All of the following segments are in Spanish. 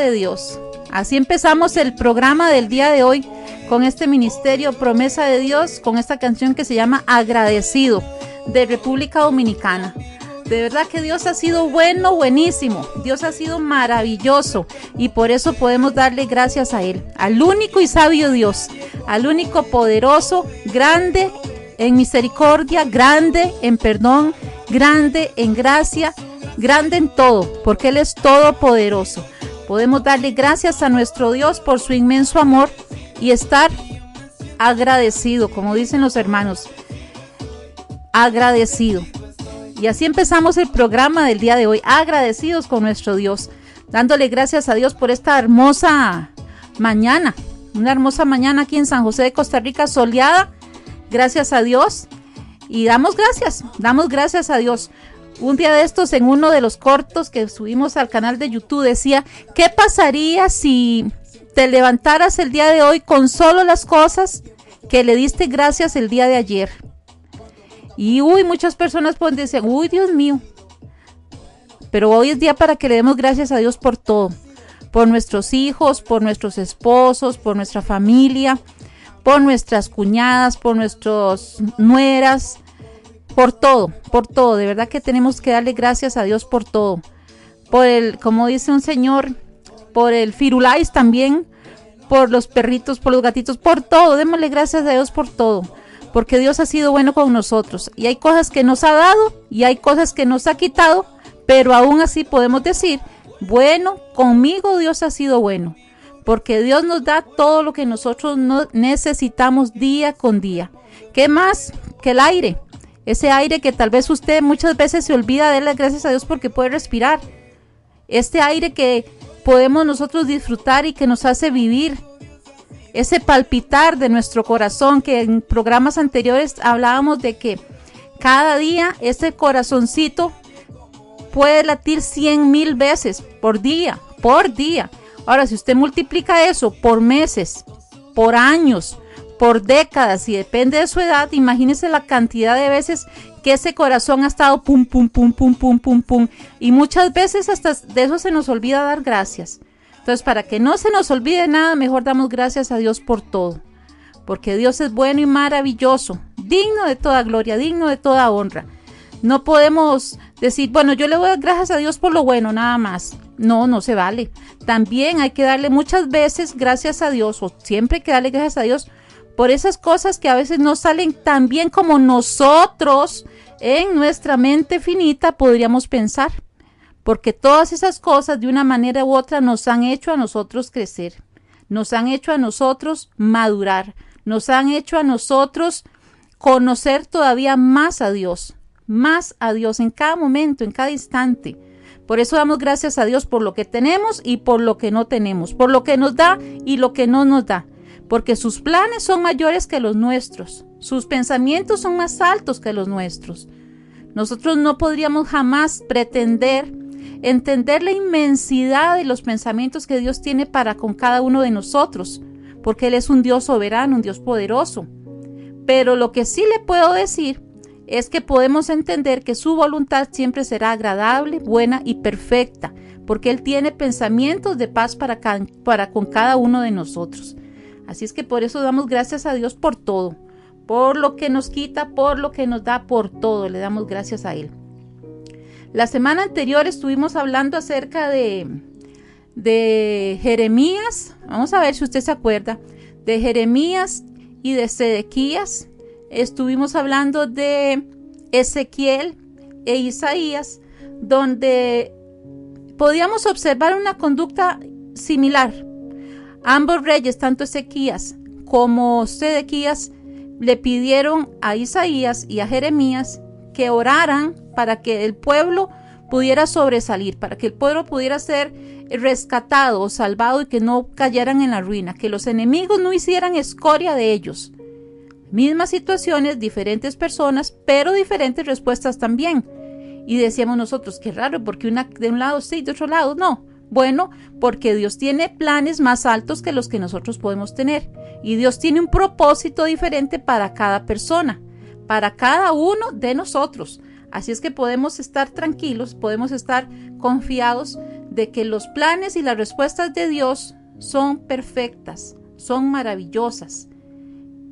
de Dios. Así empezamos el programa del día de hoy con este ministerio Promesa de Dios, con esta canción que se llama Agradecido, de República Dominicana. De verdad que Dios ha sido bueno, buenísimo. Dios ha sido maravilloso y por eso podemos darle gracias a Él, al único y sabio Dios, al único poderoso, grande en misericordia, grande en perdón, grande en gracia, grande en todo, porque Él es todopoderoso. Podemos darle gracias a nuestro Dios por su inmenso amor y estar agradecido, como dicen los hermanos, agradecido. Y así empezamos el programa del día de hoy, agradecidos con nuestro Dios, dándole gracias a Dios por esta hermosa mañana, una hermosa mañana aquí en San José de Costa Rica, soleada, gracias a Dios, y damos gracias a Dios. Un día de estos, en uno de los cortos que subimos al canal de YouTube, decía, ¿qué pasaría si te levantaras el día de hoy con solo las cosas que le diste gracias el día de ayer? Y muchas personas pueden decir, Dios mío, pero hoy es día para que le demos gracias a Dios por todo, por nuestros hijos, por nuestros esposos, por nuestra familia, por nuestras cuñadas, por nuestras nueras, por todo, de verdad que tenemos que darle gracias a Dios por todo, como dice un señor, por el Firulais también, por los perritos, por los gatitos, por todo, démosle gracias a Dios por todo. Porque Dios ha sido bueno con nosotros y hay cosas que nos ha dado y hay cosas que nos ha quitado, pero aún así podemos decir, bueno, conmigo Dios ha sido bueno, porque Dios nos da todo lo que nosotros necesitamos día con día. ¿Qué más que el aire? Ese aire que tal vez usted muchas veces se olvida de darle gracias a Dios porque puede respirar. Este aire que podemos nosotros disfrutar y que nos hace vivir. Ese palpitar de nuestro corazón, que en programas anteriores hablábamos de que cada día ese corazoncito puede latir 100,000 veces por día. Ahora, si usted multiplica eso por meses, por años, por décadas, y depende de su edad, imagínese la cantidad de veces que ese corazón ha estado pum, pum, pum, pum, pum, pum, pum. Y muchas veces hasta de eso se nos olvida dar gracias. Entonces, para que no se nos olvide nada, mejor damos gracias a Dios por todo. Porque Dios es bueno y maravilloso, digno de toda gloria, digno de toda honra. No podemos decir, bueno, yo le voy a dar gracias a Dios por lo bueno, nada más. No se vale. También hay que darle muchas veces gracias a Dios, o siempre hay que darle gracias a Dios por esas cosas que a veces no salen tan bien como nosotros en nuestra mente finita podríamos pensar. Porque todas esas cosas de una manera u otra nos han hecho a nosotros crecer, nos han hecho a nosotros madurar, nos han hecho a nosotros conocer todavía más a Dios en cada momento, en cada instante. Por eso damos gracias a Dios por lo que tenemos y por lo que no tenemos, por lo que nos da y lo que no nos da, porque sus planes son mayores que los nuestros, sus pensamientos son más altos que los nuestros. Nosotros no podríamos jamás pretender entender la inmensidad de los pensamientos que Dios tiene para con cada uno de nosotros, porque Él es un Dios soberano, un Dios poderoso. Pero lo que sí le puedo decir es que podemos entender que su voluntad siempre será agradable, buena y perfecta, porque Él tiene pensamientos de paz para con cada uno de nosotros. Así es que por eso damos gracias a Dios por todo, por lo que nos quita, por lo que nos da, por todo, le damos gracias a Él. La semana anterior estuvimos hablando acerca de Jeremías, vamos a ver si usted se acuerda, de Jeremías y de Sedequías. Estuvimos hablando de Ezequiel e Isaías, donde podíamos observar una conducta similar. Ambos reyes, tanto Ezequías como Sedequías, le pidieron a Isaías y a Jeremías que oraran para que el pueblo pudiera sobresalir, para que el pueblo pudiera ser rescatado o salvado y que no cayeran en la ruina, que los enemigos no hicieran escoria de ellos. Mismas situaciones, diferentes personas, pero diferentes respuestas también. Y decíamos nosotros, qué raro, porque una de un lado sí, de otro lado no. Bueno, porque Dios tiene planes más altos que los que nosotros podemos tener. Y Dios tiene un propósito diferente para cada persona, para cada uno de nosotros. Así es que podemos estar tranquilos, podemos estar confiados de que los planes y las respuestas de Dios son perfectas, son maravillosas.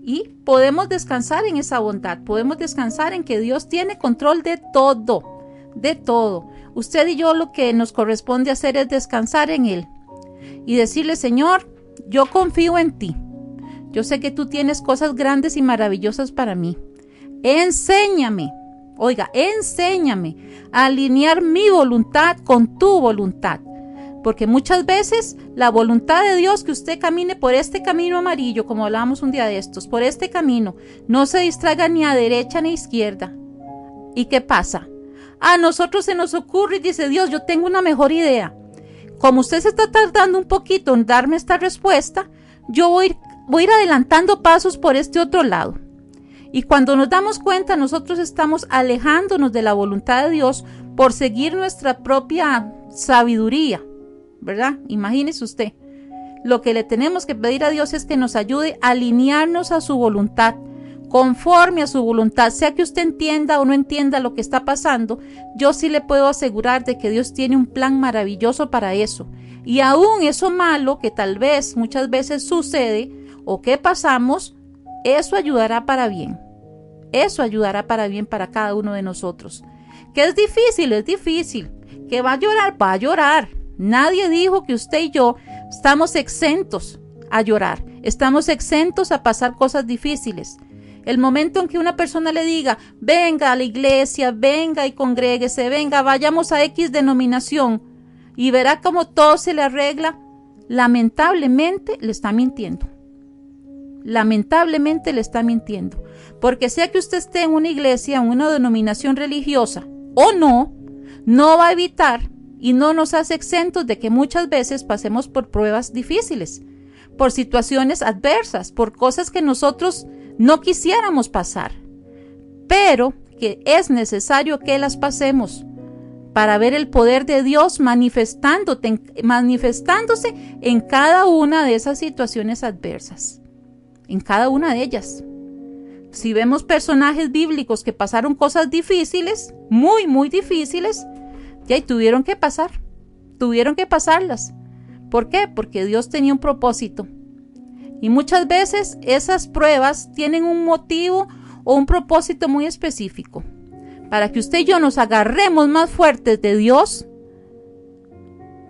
Y podemos descansar en esa bondad, podemos descansar en que Dios tiene control de todo, de todo. Usted y yo lo que nos corresponde hacer es descansar en Él y decirle: Señor, yo confío en ti. Yo sé que tú tienes cosas grandes y maravillosas para mí. Enséñame, enséñame a alinear mi voluntad con tu voluntad. Porque muchas veces la voluntad de Dios que usted camine por este camino amarillo, como hablábamos un día de estos, por este camino, no se distraiga ni a derecha ni a izquierda. ¿Y qué pasa? A nosotros se nos ocurre y dice: Dios, yo tengo una mejor idea. Como usted se está tardando un poquito en darme esta respuesta, yo voy a ir adelantando pasos por este otro lado. Y cuando nos damos cuenta, nosotros estamos alejándonos de la voluntad de Dios por seguir nuestra propia sabiduría, ¿verdad? Imagínese usted. Lo que le tenemos que pedir a Dios es que nos ayude a alinearnos a su voluntad, conforme a su voluntad. Sea que usted entienda o no entienda lo que está pasando, yo sí le puedo asegurar de que Dios tiene un plan maravilloso para eso. Y aún eso malo que tal vez muchas veces sucede o que pasamos, eso ayudará para bien. Eso ayudará para bien para cada uno de nosotros. Que es difícil. Que va a llorar. Nadie dijo que usted y yo estamos exentos a llorar. Estamos exentos a pasar cosas difíciles. El momento en que una persona le diga: venga a la iglesia, venga y congréguese, venga, vayamos a X denominación y verá cómo todo se le arregla, lamentablemente le está mintiendo. Lamentablemente le está mintiendo. Porque sea que usted esté en una iglesia, en una denominación religiosa o no va a evitar y no nos hace exentos de que muchas veces pasemos por pruebas difíciles, por situaciones adversas, por cosas que nosotros no quisiéramos pasar, pero que es necesario que las pasemos para ver el poder de Dios manifestándose en cada una de esas situaciones adversas, en cada una de ellas. Si vemos personajes bíblicos que pasaron cosas difíciles, muy difíciles, ya tuvieron que pasarlas. ¿Por qué? Porque Dios tenía un propósito. Y muchas veces esas pruebas tienen un motivo o un propósito muy específico, para que usted y yo nos agarremos más fuertes de Dios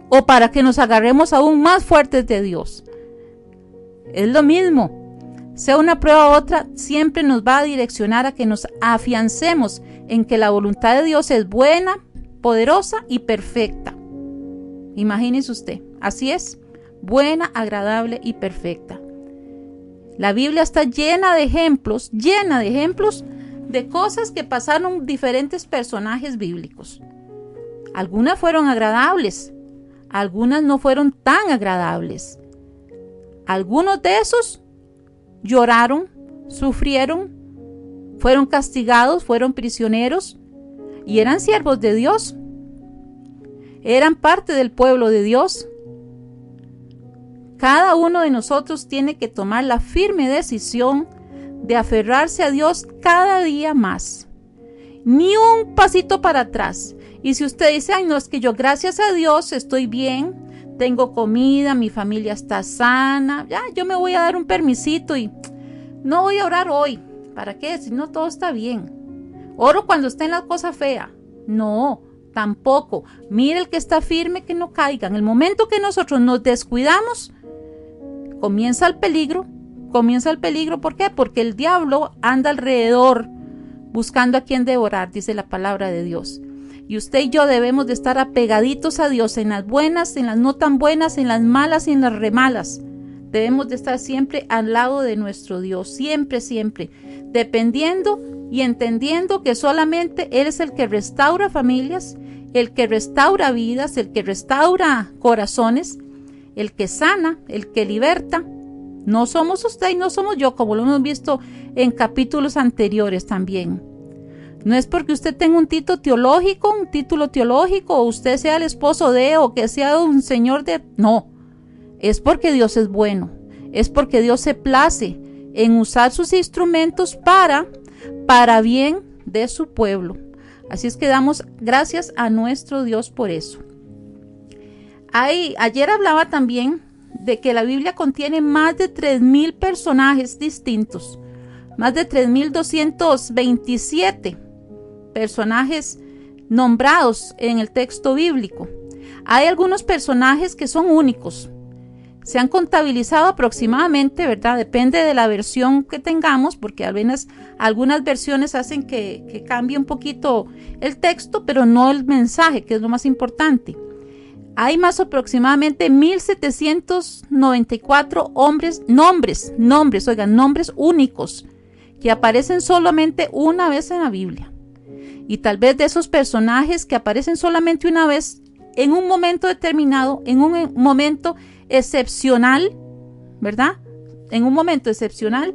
o para que nos agarremos aún más fuertes de Dios. Es lo mismo. Sea una prueba u otra, siempre nos va a direccionar a que nos afiancemos en que la voluntad de Dios es buena, poderosa y perfecta. Imagínese usted, así es, buena, agradable y perfecta. La Biblia está llena de ejemplos de cosas que pasaron diferentes personajes bíblicos. Algunas fueron agradables, algunas no fueron tan agradables. Algunos de esos lloraron, sufrieron, fueron castigados, fueron prisioneros y eran siervos de Dios. Eran parte del pueblo de Dios. Cada uno de nosotros tiene que tomar la firme decisión de aferrarse a Dios cada día más. Ni un pasito para atrás. Y si usted dice: ay, no, es que yo gracias a Dios estoy bien, tengo comida, mi familia está sana, ya yo me voy a dar un permisito y no voy a orar hoy. ¿Para qué? Si no, todo está bien. Oro cuando está en la cosa fea. No, tampoco. Mire el que está firme, que no caiga. En el momento que nosotros nos descuidamos, comienza el peligro. ¿Por qué? Porque el diablo anda alrededor buscando a quien devorar, dice la palabra de Dios. Y usted y yo debemos de estar apegaditos a Dios en las buenas, en las no tan buenas, en las malas y en las remalas. Debemos de estar siempre al lado de nuestro Dios, siempre, dependiendo y entendiendo que solamente Él es el que restaura familias, el que restaura vidas, el que restaura corazones, el que sana, el que liberta. No somos usted y no somos yo, como lo hemos visto en capítulos anteriores también. No es porque usted tenga un título teológico, o usted sea el esposo de, o que sea un señor de... No, es porque Dios es bueno. Es porque Dios se place en usar sus instrumentos para bien de su pueblo. Así es que damos gracias a nuestro Dios por eso. Ayer hablaba también de que la Biblia contiene más de 3,000 personajes distintos, más de 3,227 personajes nombrados en el texto bíblico. Hay algunos personajes que son únicos. Se han contabilizado aproximadamente, ¿verdad? Depende de la versión que tengamos, porque algunas versiones hacen que cambie un poquito el texto, pero no el mensaje, que es lo más importante. Hay más aproximadamente 1,794 nombres únicos, que aparecen solamente una vez en la Biblia. Y tal vez de esos personajes que aparecen solamente una vez, en un momento determinado, en un momento excepcional, ¿verdad? En un momento excepcional,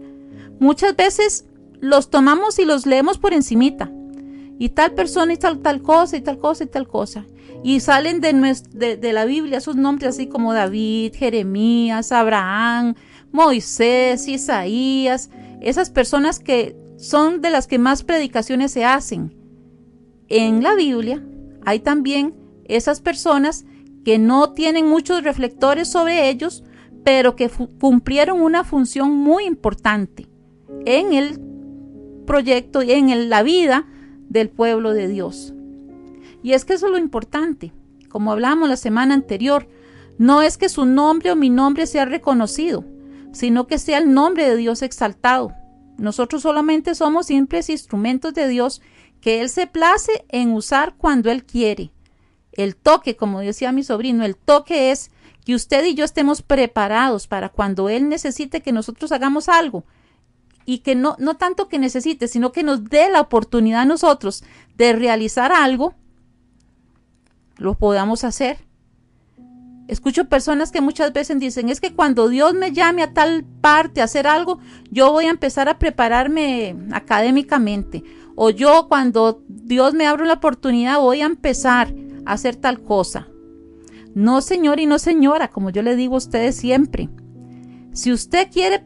muchas veces los tomamos y los leemos por encimita. Y tal persona y tal cosa y tal cosa y tal cosa. Y salen de la Biblia esos nombres así como David, Jeremías, Abraham, Moisés, Isaías. Esas personas que son de las que más predicaciones se hacen. En la Biblia hay también esas personas que no tienen muchos reflectores sobre ellos, pero que cumplieron una función muy importante en el proyecto y en la vida del pueblo de Dios. Y es que eso es lo importante. Como hablamos la semana anterior, no es que su nombre o mi nombre sea reconocido, sino que sea el nombre de Dios exaltado. Nosotros solamente somos simples instrumentos de Dios que Él se place en usar cuando Él quiere. El toque, como decía mi sobrino, el toque es que usted y yo estemos preparados para cuando Él necesite que nosotros hagamos algo. Y que no tanto que necesite, sino que nos dé la oportunidad a nosotros de realizar algo, lo podamos hacer. Escucho personas que muchas veces dicen, es que cuando Dios me llame a tal parte a hacer algo, yo voy a empezar a prepararme académicamente. O yo cuando Dios me abra la oportunidad voy a empezar a hacer tal cosa. No, señor y no señora, como yo le digo a ustedes siempre. Si usted quiere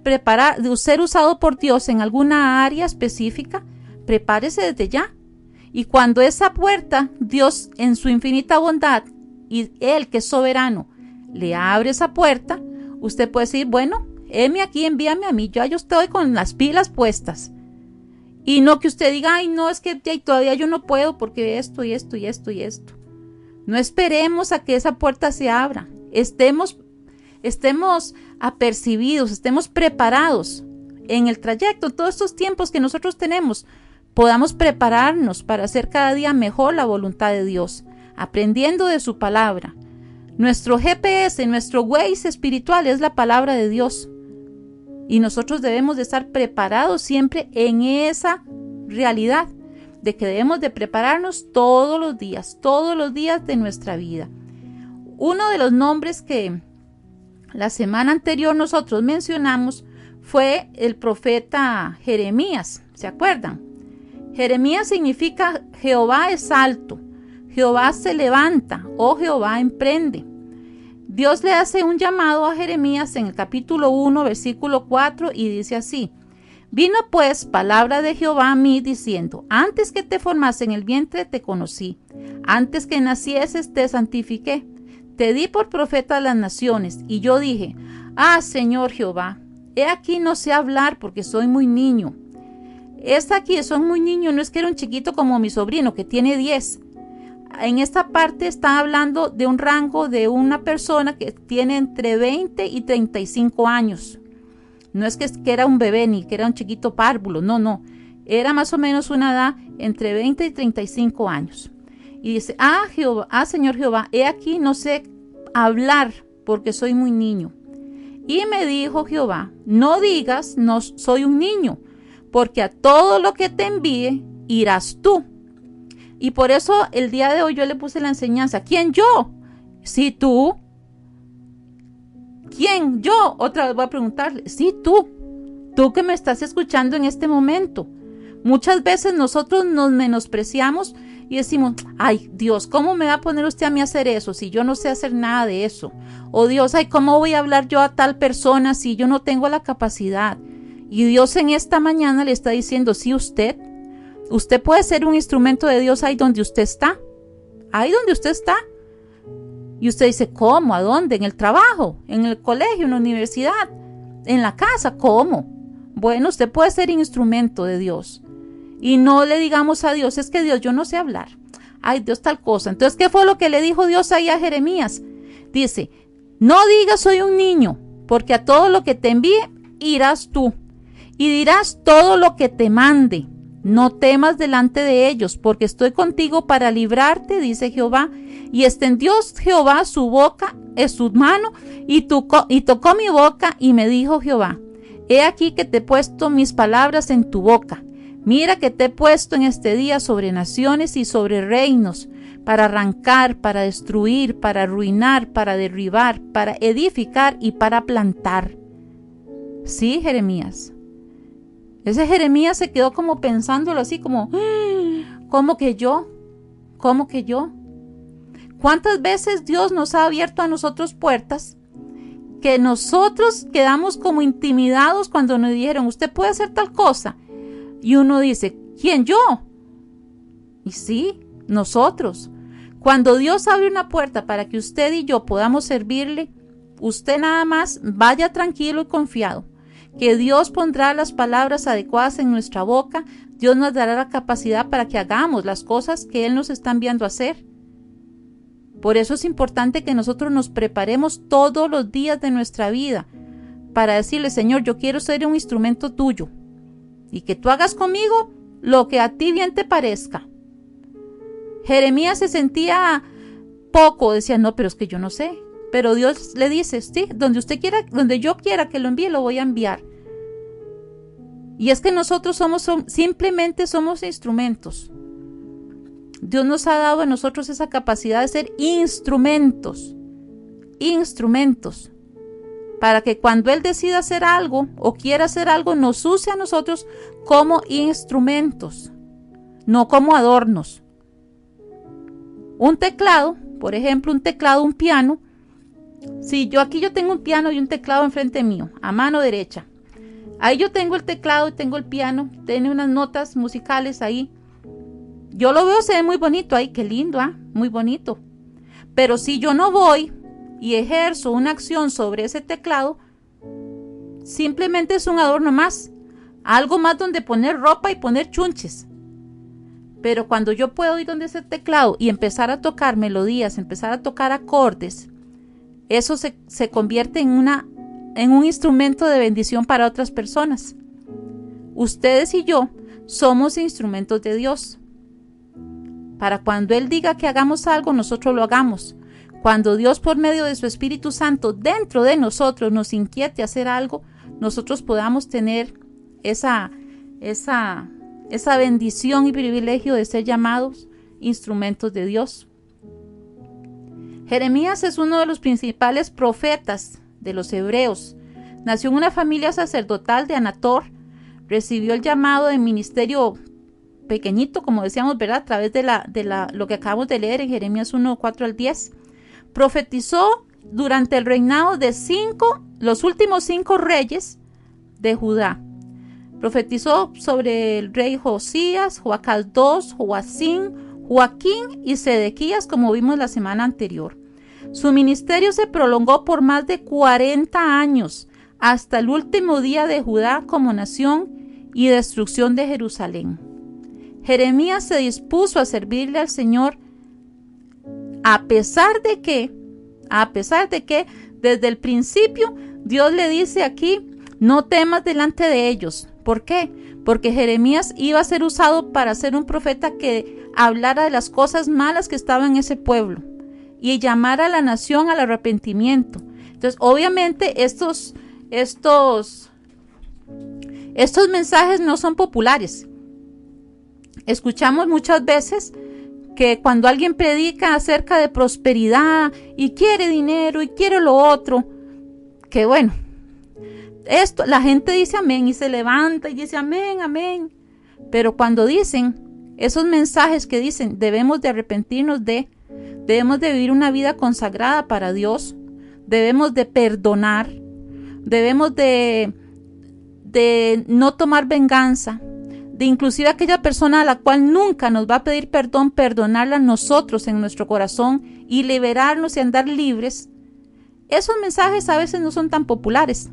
ser usado por Dios en alguna área específica, prepárese desde ya. Y cuando esa puerta, Dios en su infinita bondad y Él que es soberano, le abre esa puerta, usted puede decir, bueno, heme aquí, envíame a mí, yo estoy con las pilas puestas. Y no que usted diga, ay no, es que todavía yo no puedo porque esto y esto y esto y esto. No esperemos a que esa puerta se abra. Estemos apercibidos, estemos preparados en el trayecto, todos estos tiempos que nosotros tenemos, podamos prepararnos para hacer cada día mejor la voluntad de Dios, aprendiendo de su palabra. Nuestro GPS, nuestro Waze espiritual es la palabra de Dios. Y nosotros debemos de estar preparados siempre en esa realidad, de que debemos de prepararnos todos los días de nuestra vida. Uno de los nombres que la semana anterior nosotros mencionamos fue el profeta Jeremías, ¿se acuerdan? Jeremías significa Jehová es alto, Jehová se levanta o Jehová emprende. Dios le hace un llamado a Jeremías en el capítulo 1, versículo 4 y dice así: Vino pues palabra de Jehová a mí diciendo, antes que te formase en el vientre te conocí, antes que nacieses te santifiqué, te di por profeta a las naciones. Y yo dije, Señor Jehová, he aquí no sé hablar porque soy muy niño. Soy muy niño, no es que era un chiquito como mi sobrino que tiene 10. En esta parte está hablando de un rango de una persona que tiene entre 20 y 35 años. No es que era un bebé ni que era un chiquito párvulo, no. Era más o menos una edad entre 20 y 35 años. Y dice, Señor Jehová, he aquí no sé hablar porque soy muy niño. Y me dijo Jehová, no digas, no soy un niño, porque a todo lo que te envíe irás tú. Y por eso el día de hoy yo le puse la enseñanza. ¿Quién yo? Sí, tú. ¿Quién yo? Otra vez voy a preguntarle. Sí, tú. Tú que me estás escuchando en este momento. Muchas veces nosotros nos menospreciamos y decimos, ay Dios, ¿cómo me va a poner usted a mí a hacer eso si yo no sé hacer nada de eso? O Dios, ay, ¿cómo voy a hablar yo a tal persona si yo no tengo la capacidad? Y Dios en esta mañana le está diciendo, sí, usted puede ser un instrumento de Dios ahí donde usted está. Ahí donde usted está. Y usted dice, ¿cómo? ¿A dónde? ¿En el trabajo? ¿En el colegio? ¿En la universidad? ¿En la casa? ¿Cómo? Bueno, usted puede ser instrumento de Dios. Y no le digamos a Dios, es que Dios, yo no sé hablar. Ay, Dios, tal cosa. Entonces, ¿qué fue lo que le dijo Dios ahí a Jeremías? Dice, no digas soy un niño, porque a todo lo que te envíe irás tú. Y dirás todo lo que te mande. No temas delante de ellos, porque estoy contigo para librarte, dice Jehová. Y extendió Jehová su boca, su mano, y tocó mi boca, y me dijo Jehová, he aquí que te he puesto mis palabras en tu boca. Mira que te he puesto en este día sobre naciones y sobre reinos, para arrancar, para destruir, para arruinar, para derribar, para edificar y para plantar. Sí, Jeremías. Ese Jeremías se quedó como pensándolo así, como, ¿cómo que yo? ¿Cómo que yo? ¿Cuántas veces Dios nos ha abierto a nosotros puertas que nosotros quedamos como intimidados cuando nos dijeron, usted puede hacer tal cosa? Y uno dice, ¿quién, yo? Y sí, nosotros. Cuando Dios abre una puerta para que usted y yo podamos servirle, usted nada más vaya tranquilo y confiado, que Dios pondrá las palabras adecuadas en nuestra boca. Dios nos dará la capacidad para que hagamos las cosas que Él nos está enviando a hacer. Por eso es importante que nosotros nos preparemos todos los días de nuestra vida para decirle, Señor, yo quiero ser un instrumento tuyo y que tú hagas conmigo lo que a ti bien te parezca. Jeremías se sentía poco, decía, no, pero es que yo no sé. Pero Dios le dice, sí, donde yo quiera que lo envíe, lo voy a enviar. Y es que nosotros simplemente somos instrumentos. Dios nos ha dado a nosotros esa capacidad de ser instrumentos, para que cuando Él decida hacer algo o quiera hacer algo, nos use a nosotros como instrumentos, no como adornos. Un teclado, por ejemplo, un piano. Si yo tengo un piano y un teclado enfrente mío, a mano derecha. Ahí yo tengo el teclado y tengo el piano, tiene unas notas musicales ahí. Yo lo veo, se ve muy bonito ahí, qué lindo, muy bonito. Pero si yo no voy y ejerzo una acción sobre ese teclado, simplemente es un adorno más, algo más donde poner ropa y poner chunches. Pero cuando yo puedo ir donde ese teclado y empezar a tocar melodías, empezar a tocar acordes, eso se convierte en un instrumento de bendición para otras personas. Ustedes y yo somos instrumentos de Dios. Para cuando Él diga que hagamos algo, nosotros lo hagamos. Cuando Dios, por medio de su Espíritu Santo, dentro de nosotros nos inquiete a hacer algo, nosotros podamos tener esa bendición y privilegio de ser llamados instrumentos de Dios. Jeremías es uno de los principales profetas de los hebreos. Nació en una familia sacerdotal de Anator. Recibió el llamado de ministerio pequeñito, como decíamos, ¿verdad? A través de lo que acabamos de leer en Jeremías 1, 4 al 10. Profetizó durante el reinado de los últimos 5 reyes de Judá. Profetizó sobre el rey Josías, Joacaz II, Joaquín y Sedequías, como vimos la semana anterior. Su ministerio se prolongó por más de 40 años, hasta el último día de Judá como nación y destrucción de Jerusalén. Jeremías se dispuso a servirle al Señor a pesar de que desde el principio Dios le dice aquí, no temas delante de ellos. ¿Por qué? Porque Jeremías iba a ser usado para ser un profeta que hablara de las cosas malas que estaban en ese pueblo y llamara a la nación al arrepentimiento. Entonces, obviamente, estos mensajes no son populares. Escuchamos muchas veces que cuando alguien predica acerca de prosperidad y quiere dinero y quiere lo otro, que bueno, la gente dice amén y se levanta y dice amén, amén. Pero cuando dicen esos mensajes que dicen debemos de arrepentirnos debemos de vivir una vida consagrada para Dios, debemos de perdonar, debemos de no tomar venganza, de inclusive aquella persona a la cual nunca nos va a pedir perdón, perdonarla nosotros en nuestro corazón y liberarnos y andar libres, esos mensajes a veces no son tan populares.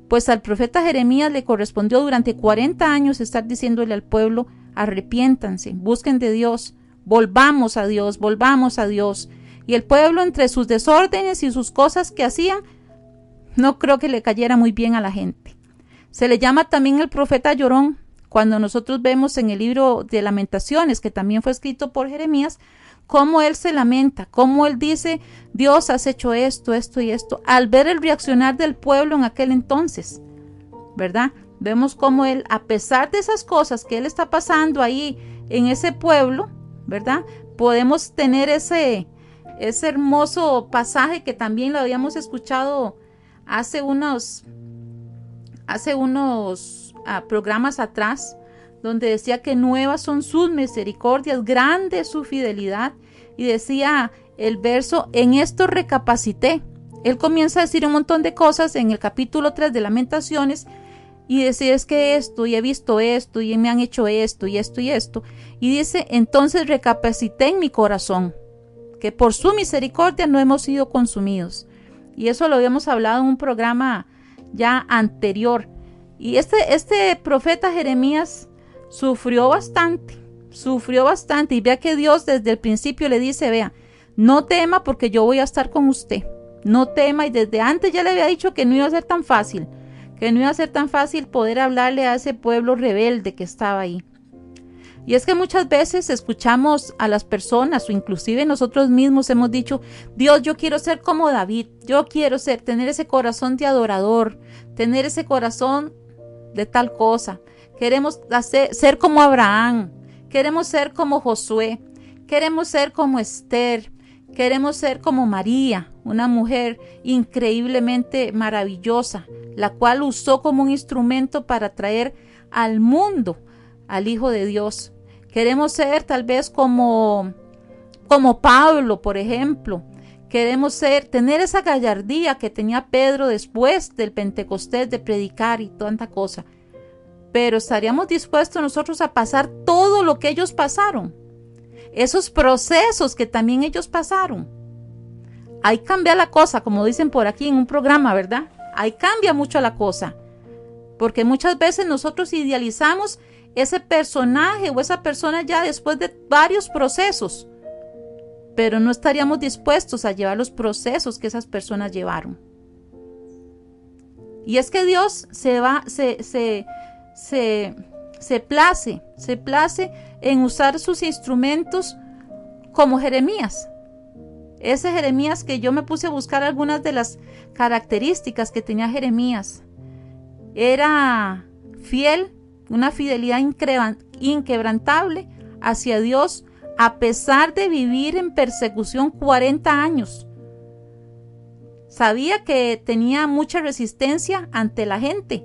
Pues al profeta Jeremías le correspondió durante 40 años estar diciéndole al pueblo: arrepiéntanse, busquen de Dios, volvamos a Dios, volvamos a Dios. Y el pueblo, entre sus desórdenes y sus cosas que hacían, no creo que le cayera muy bien a la gente. Se le llama también el profeta llorón, cuando nosotros vemos en el libro de Lamentaciones, que también fue escrito por Jeremías, cómo él se lamenta, cómo él dice: Dios, has hecho esto, esto y esto, al ver el reaccionar del pueblo en aquel entonces, ¿verdad? Vemos cómo él, a pesar de esas cosas que él está pasando ahí en ese pueblo, ¿verdad? Podemos tener ese hermoso pasaje que también lo habíamos escuchado hace unos programas atrás, donde decía que nuevas son sus misericordias, grande es su fidelidad. Y decía el verso: en esto recapacité. Él comienza a decir un montón de cosas en el capítulo 3 de Lamentaciones, y decir: es que esto, y he visto esto, y me han hecho esto, y esto, y esto. Y dice: entonces recapacité en mi corazón, que por su misericordia no hemos sido consumidos. Y eso lo habíamos hablado en un programa ya anterior. Y este profeta Jeremías sufrió bastante, y vea que Dios desde el principio le dice: vea, no tema porque yo voy a estar con usted, no tema. Y desde antes ya le había dicho que no iba a ser tan fácil, poder hablarle a ese pueblo rebelde que estaba ahí. Y es que muchas veces escuchamos a las personas, o inclusive nosotros mismos hemos dicho: Dios, yo quiero ser como David, yo quiero tener ese corazón de adorador, tener ese corazón de tal cosa. Queremos ser como Abraham, queremos ser como Josué, queremos ser como Esther, queremos ser como María, una mujer increíblemente maravillosa, la cual usó como un instrumento para traer al mundo al Hijo de Dios. Queremos ser tal vez como Pablo, por ejemplo. Queremos tener esa gallardía que tenía Pedro después del Pentecostés, de predicar y tanta cosa. Pero estaríamos dispuestos nosotros a pasar todo lo que ellos pasaron, esos procesos que también ellos pasaron. Ahí cambia la cosa, como dicen por aquí en un programa, ¿verdad? Ahí cambia mucho la cosa, porque muchas veces nosotros idealizamos ese personaje o esa persona ya después de varios procesos, pero no estaríamos dispuestos a llevar los procesos que esas personas llevaron. Y es que Dios se place en usar sus instrumentos como Jeremías. Ese Jeremías que yo me puse a buscar algunas de las características que tenía Jeremías. Era fiel, una fidelidad inquebrantable hacia Dios, a pesar de vivir en persecución 40 años. Sabía que tenía mucha resistencia ante la gente,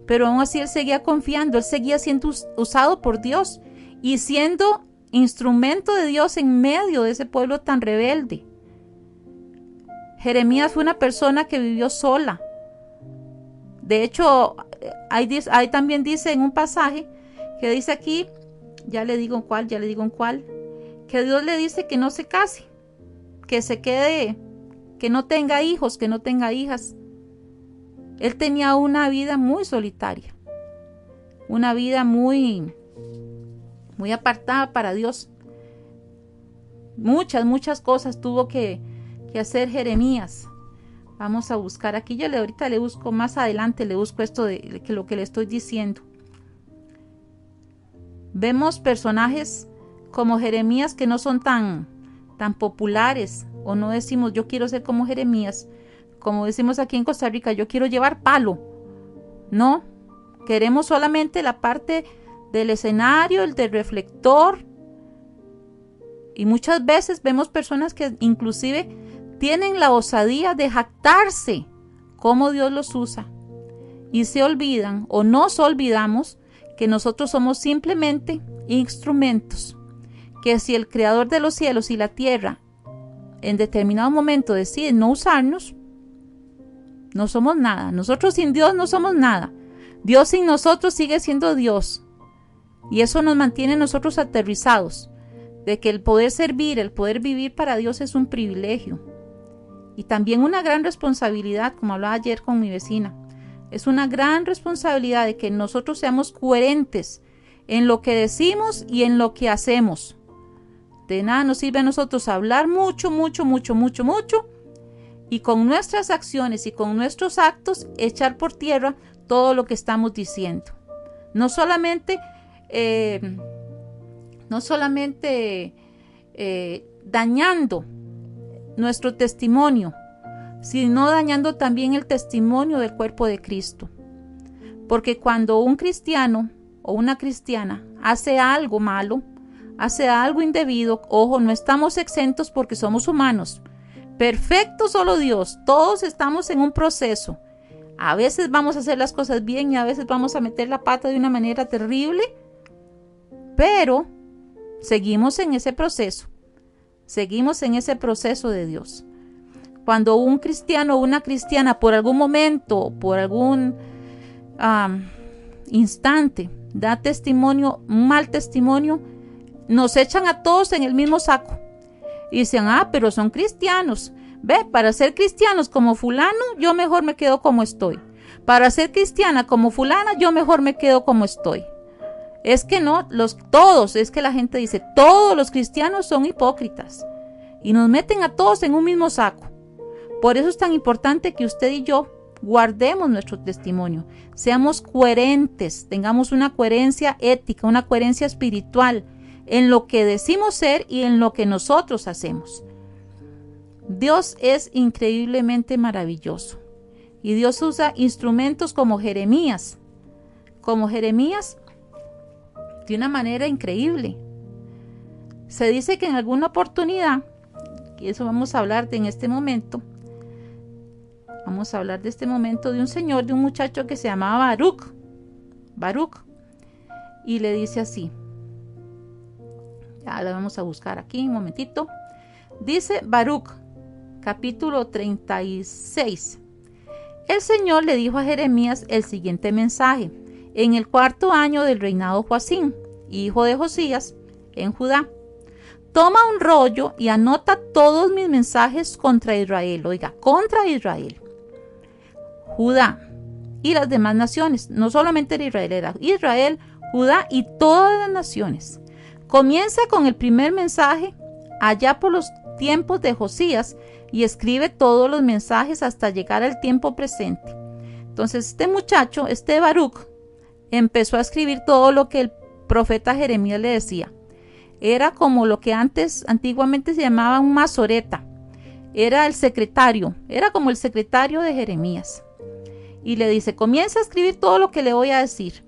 pero aún así él seguía confiando, él seguía siendo usado por Dios y siendo instrumento de Dios en medio de ese pueblo tan rebelde. Jeremías fue una persona que vivió sola. De hecho, ahí también dice en un pasaje que dice aquí, ya le digo en cuál, que Dios le dice que no se case, que se quede, que no tenga hijos, que no tenga hijas. Él tenía una vida muy solitaria, una vida muy apartada para Dios. Muchas cosas tuvo que hacer Jeremías. Vamos a buscar aquí, ahorita le busco más adelante, le busco esto de lo que le estoy diciendo. Vemos personajes como Jeremías que no son tan populares, o no decimos yo quiero ser como Jeremías, como decimos aquí en Costa Rica, yo quiero llevar palo. No, queremos solamente la parte del escenario, el del reflector. Y muchas veces vemos personas que inclusive tienen la osadía de jactarse cómo Dios los usa. Y se olvidan, o nos olvidamos, que nosotros somos simplemente instrumentos. Que si el Creador de los cielos y la tierra en determinado momento decide no usarnos, no somos nada. Nosotros sin Dios no somos nada. Dios sin nosotros sigue siendo Dios. Y eso nos mantiene nosotros aterrizados. de que el poder servir, el poder vivir para Dios es un privilegio y también una gran responsabilidad, como hablaba ayer con mi vecina. Es una gran responsabilidad de que nosotros seamos coherentes en lo que decimos y en lo que hacemos. De nada nos sirve a nosotros hablar mucho y con nuestras acciones y con nuestros actos echar por tierra todo lo que estamos diciendo. No solamente dañando nuestro testimonio, sino dañando también el testimonio del cuerpo de Cristo. Porque cuando un cristiano o una cristiana hace algo malo, hace algo indebido, ojo, no estamos exentos porque somos humanos. Perfecto solo Dios, todos estamos en un proceso. A veces vamos a hacer las cosas bien y a veces vamos a meter la pata de una manera terrible, pero seguimos en ese proceso. Seguimos en ese proceso de Dios. Cuando un cristiano o una cristiana por algún momento, por algún instante, da testimonio, un mal testimonio, nos echan a todos en el mismo saco. Y dicen, pero son cristianos. Ve, para ser cristianos como fulano, yo mejor me quedo como estoy. Para ser cristiana como fulana, yo mejor me quedo como estoy. Es que no, es que la gente dice, todos los cristianos son hipócritas. Y nos meten a todos en un mismo saco. Por eso es tan importante que usted y yo guardemos nuestro testimonio. Seamos coherentes, tengamos una coherencia ética, una coherencia espiritual en lo que decimos ser y en lo que nosotros hacemos. Dios es increíblemente maravilloso. Y Dios usa instrumentos como Jeremías de una manera increíble. Se dice que en alguna oportunidad, y eso vamos a hablar de en este momento, vamos a hablar de este momento de un señor, de un muchacho que se llamaba Baruch, y le dice así, ya la vamos a buscar aquí un momentito, dice Baruch, capítulo 36, el Señor le dijo a Jeremías el siguiente mensaje, en el 4º año del reinado Joacim, hijo de Josías, en Judá. Toma un rollo y anota todos mis mensajes contra Israel. Oiga, contra Israel, Judá y las demás naciones. No solamente era Israel, Judá y todas las naciones. Comienza con el primer mensaje allá por los tiempos de Josías y escribe todos los mensajes hasta llegar al tiempo presente. Entonces este muchacho, este Baruch, empezó a escribir todo lo que el profeta Jeremías le decía. Era como lo que antiguamente se llamaba un masoreta. Era el secretario, era como el secretario de Jeremías. Y le dice, comienza a escribir todo lo que le voy a decir.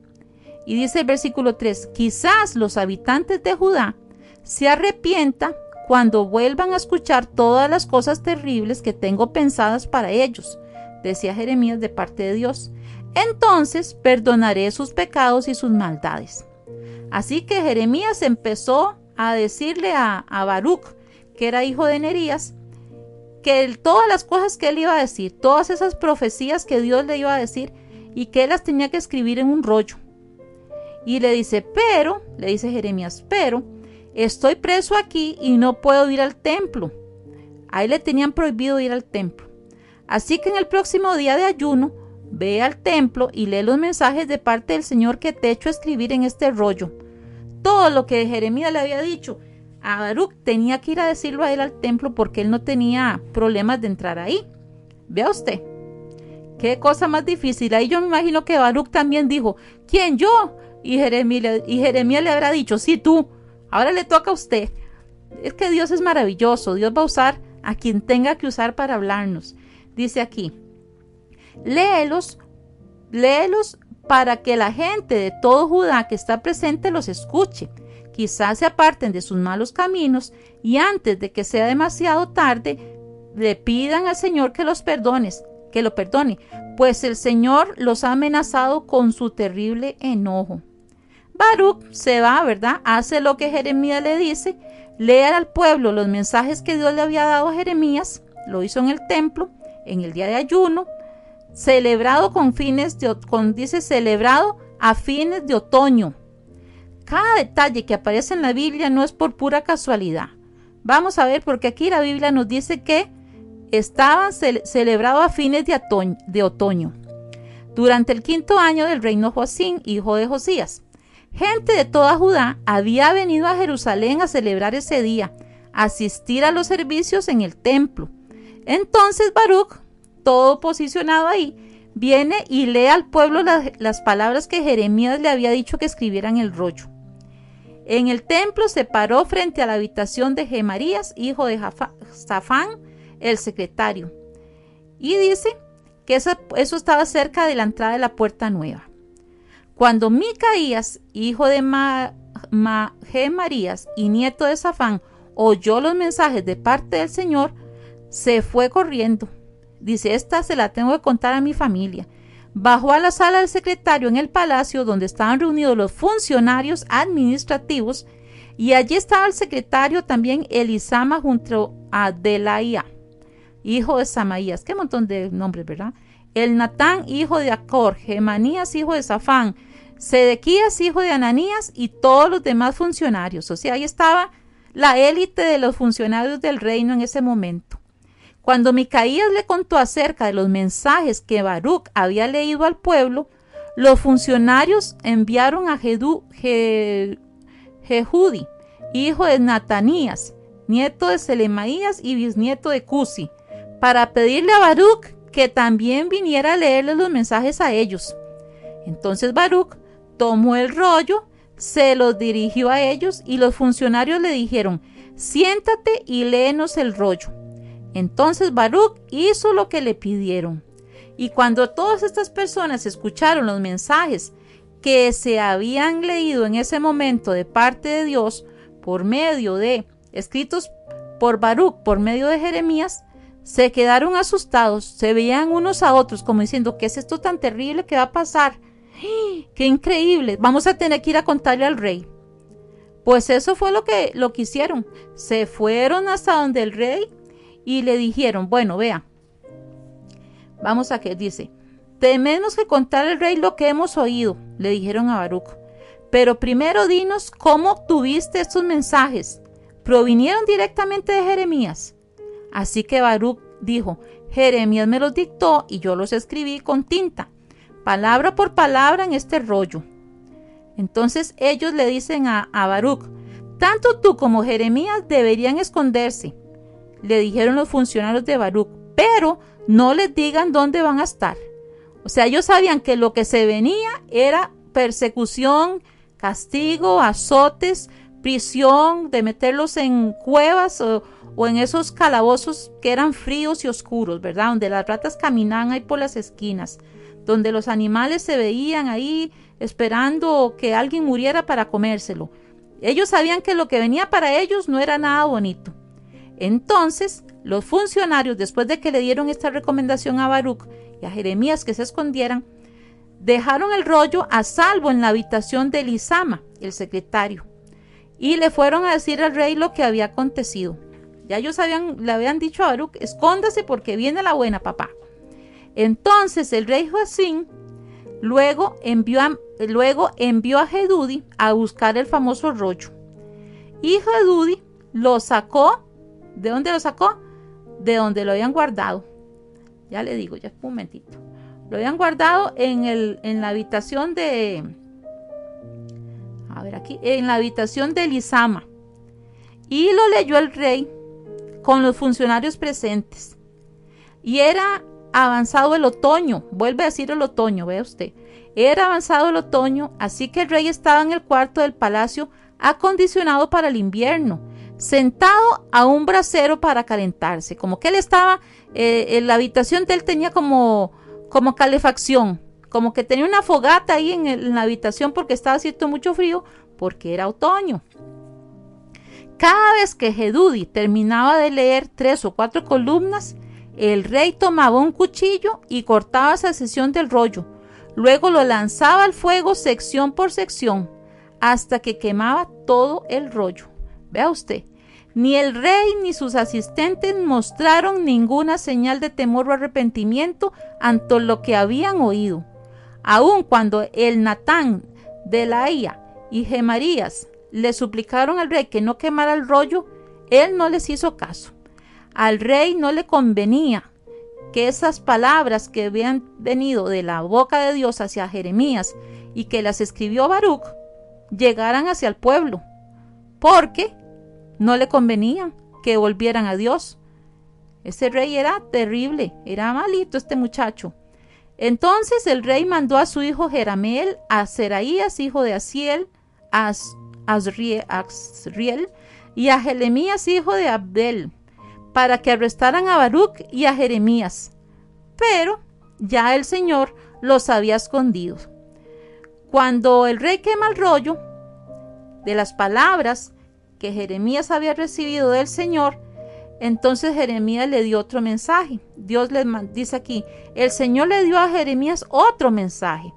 Y dice el versículo 3, quizás los habitantes de Judá se arrepientan cuando vuelvan a escuchar todas las cosas terribles que tengo pensadas para ellos, decía Jeremías de parte de Dios. Entonces perdonaré sus pecados y sus maldades. Así que Jeremías empezó a decirle a Baruch, que era hijo de Nerías, que todas las cosas que él iba a decir, todas esas profecías que Dios le iba a decir, y que él las tenía que escribir en un rollo. Y le dice Jeremías, pero estoy preso aquí y no puedo ir al templo. A él le tenían prohibido ir al templo. Así que en el próximo día de ayuno, ve al templo y lee los mensajes de parte del Señor que te he hecho escribir en este rollo. Todo lo que Jeremías le había dicho a Baruch tenía que ir a decirlo a él al templo porque él no tenía problemas de entrar ahí. Vea usted, qué cosa más difícil. Ahí yo me imagino que Baruch también dijo, ¿quién, yo? Y Jeremías le habrá dicho, sí, tú, ahora le toca a usted. Es que Dios es maravilloso. Dios va a usar a quien tenga que usar para hablarnos. Dice aquí, léelos para que la gente de todo Judá que está presente los escuche. Quizás se aparten de sus malos caminos y antes de que sea demasiado tarde, le pidan al Señor que lo perdone, pues el Señor los ha amenazado con su terrible enojo. Baruch se va, ¿verdad? Hace lo que Jeremías le dice, lee al pueblo los mensajes que Dios le había dado a Jeremías, lo hizo en el templo, en el día de ayuno, celebrado a fines de otoño. Cada detalle que aparece en la Biblia no es por pura casualidad. Vamos a ver, porque aquí la Biblia nos dice que estaban celebrados a fines de otoño, durante el 5.º año del reino Joacim, hijo de Josías. Gente de toda Judá había venido a Jerusalén a celebrar ese día, a asistir a los servicios en el templo. Entonces Baruc, todo posicionado ahí, viene y lee al pueblo las palabras que Jeremías le había dicho que escribiera en el rollo. En el templo se paró frente a la habitación de Gemarías, hijo de Safán, el secretario. Y dice que eso estaba cerca de la entrada de la puerta nueva. Cuando Micaías, hijo de Gemarías y nieto de Safán, oyó los mensajes de parte del Señor, se fue corriendo. Dice, esta se la tengo que contar a mi familia. Bajó a la sala del secretario en el palacio donde estaban reunidos los funcionarios administrativos, y allí estaba el secretario también Elisama junto a Delaía, hijo de Samaías. Qué montón de nombres, ¿verdad? El Natán, hijo de Acor, Gemanías, hijo de Safán, Sedequías, hijo de Ananías, y todos los demás funcionarios. O sea, ahí estaba la élite de los funcionarios del reino en ese momento. Cuando Micaías le contó acerca de los mensajes que Baruc había leído al pueblo, los funcionarios enviaron a Jehudi, hijo de Natanías, nieto de Selemaías y bisnieto de Cusi, para pedirle a Baruc que también viniera a leerles los mensajes a ellos. Entonces Baruc tomó el rollo, se los dirigió a ellos, y los funcionarios le dijeron: siéntate y léenos el rollo. Entonces Baruc hizo lo que le pidieron. Y cuando todas estas personas escucharon los mensajes que se habían leído en ese momento de parte de Dios, escritos por Baruc por medio de Jeremías, se quedaron asustados, se veían unos a otros como diciendo: ¿qué es esto tan terrible que va a pasar? ¡Qué increíble! Vamos a tener que ir a contarle al rey. Pues eso fue lo que hicieron. Se fueron hasta donde el rey y le dijeron: bueno, vea, vamos a que dice, tenemos que contar al rey lo que hemos oído, le dijeron a Baruc. Pero primero dinos cómo obtuviste estos mensajes. ¿Provinieron directamente de Jeremías? Así que Baruc dijo: Jeremías me los dictó y yo los escribí con tinta, palabra por palabra en este rollo. Entonces ellos le dicen a Baruc: tanto tú como Jeremías deberían esconderse, le dijeron los funcionarios de Baruc, pero no les digan dónde van a estar. O sea, ellos sabían que lo que se venía era persecución, castigo, azotes, prisión, de meterlos en cuevas o en esos calabozos que eran fríos y oscuros, ¿verdad? Donde las ratas caminaban ahí por las esquinas, donde los animales se veían ahí esperando que alguien muriera para comérselo. Ellos sabían que lo que venía para ellos no era nada bonito. Entonces, los funcionarios, después de que le dieron esta recomendación a Baruc y a Jeremías que se escondieran, dejaron el rollo a salvo en la habitación de Elisama, el secretario, y le fueron a decir al rey lo que había acontecido. Ya ellos le habían dicho a Baruc: escóndase porque viene la buena, papá. Entonces el rey Joacim luego envió a Jehudi a buscar el famoso rollo. Y Jehudi lo sacó. ¿De dónde lo sacó? De donde lo habían guardado. Ya le digo, ya un momentito. Lo habían guardado en la habitación de... en la habitación de Elisama. Y lo leyó el rey con los funcionarios presentes. Y era avanzado el otoño. Vuelve a decir el otoño, vea usted. Era avanzado el otoño, así que el rey estaba en el cuarto del palacio acondicionado para el invierno, sentado a un brasero para calentarse. Como que él estaba, en la habitación de él tenía como calefacción, como que tenía una fogata ahí en la habitación porque estaba haciendo mucho frío, porque era otoño. Cada vez que Jehudi terminaba de leer 3 o 4 columnas, el rey tomaba un cuchillo y cortaba esa sección del rollo. Luego lo lanzaba al fuego sección por sección, hasta que quemaba todo el rollo. Vea usted, ni el rey ni sus asistentes mostraron ninguna señal de temor o arrepentimiento ante lo que habían oído. Aun cuando el Natán, Delaía y Gemarías le suplicaron al rey que no quemara el rollo, él no les hizo caso. Al rey no le convenía que esas palabras que habían venido de la boca de Dios hacia Jeremías y que las escribió Baruc llegaran hacia el pueblo, porque no le convenía que volvieran a Dios. Ese rey era terrible, era malito este muchacho. Entonces el rey mandó a su hijo Jerameel, a Seraías, hijo de Asiel, a Azriel, y a Jeremías, hijo de Abdel, para que arrestaran a Baruc y a Jeremías. Pero ya el Señor los había escondido. Cuando el rey quema el rollo de las palabras que Jeremías había recibido del Señor, entonces Jeremías le dio otro mensaje. Dios le dice aquí, el Señor le dio a Jeremías otro mensaje.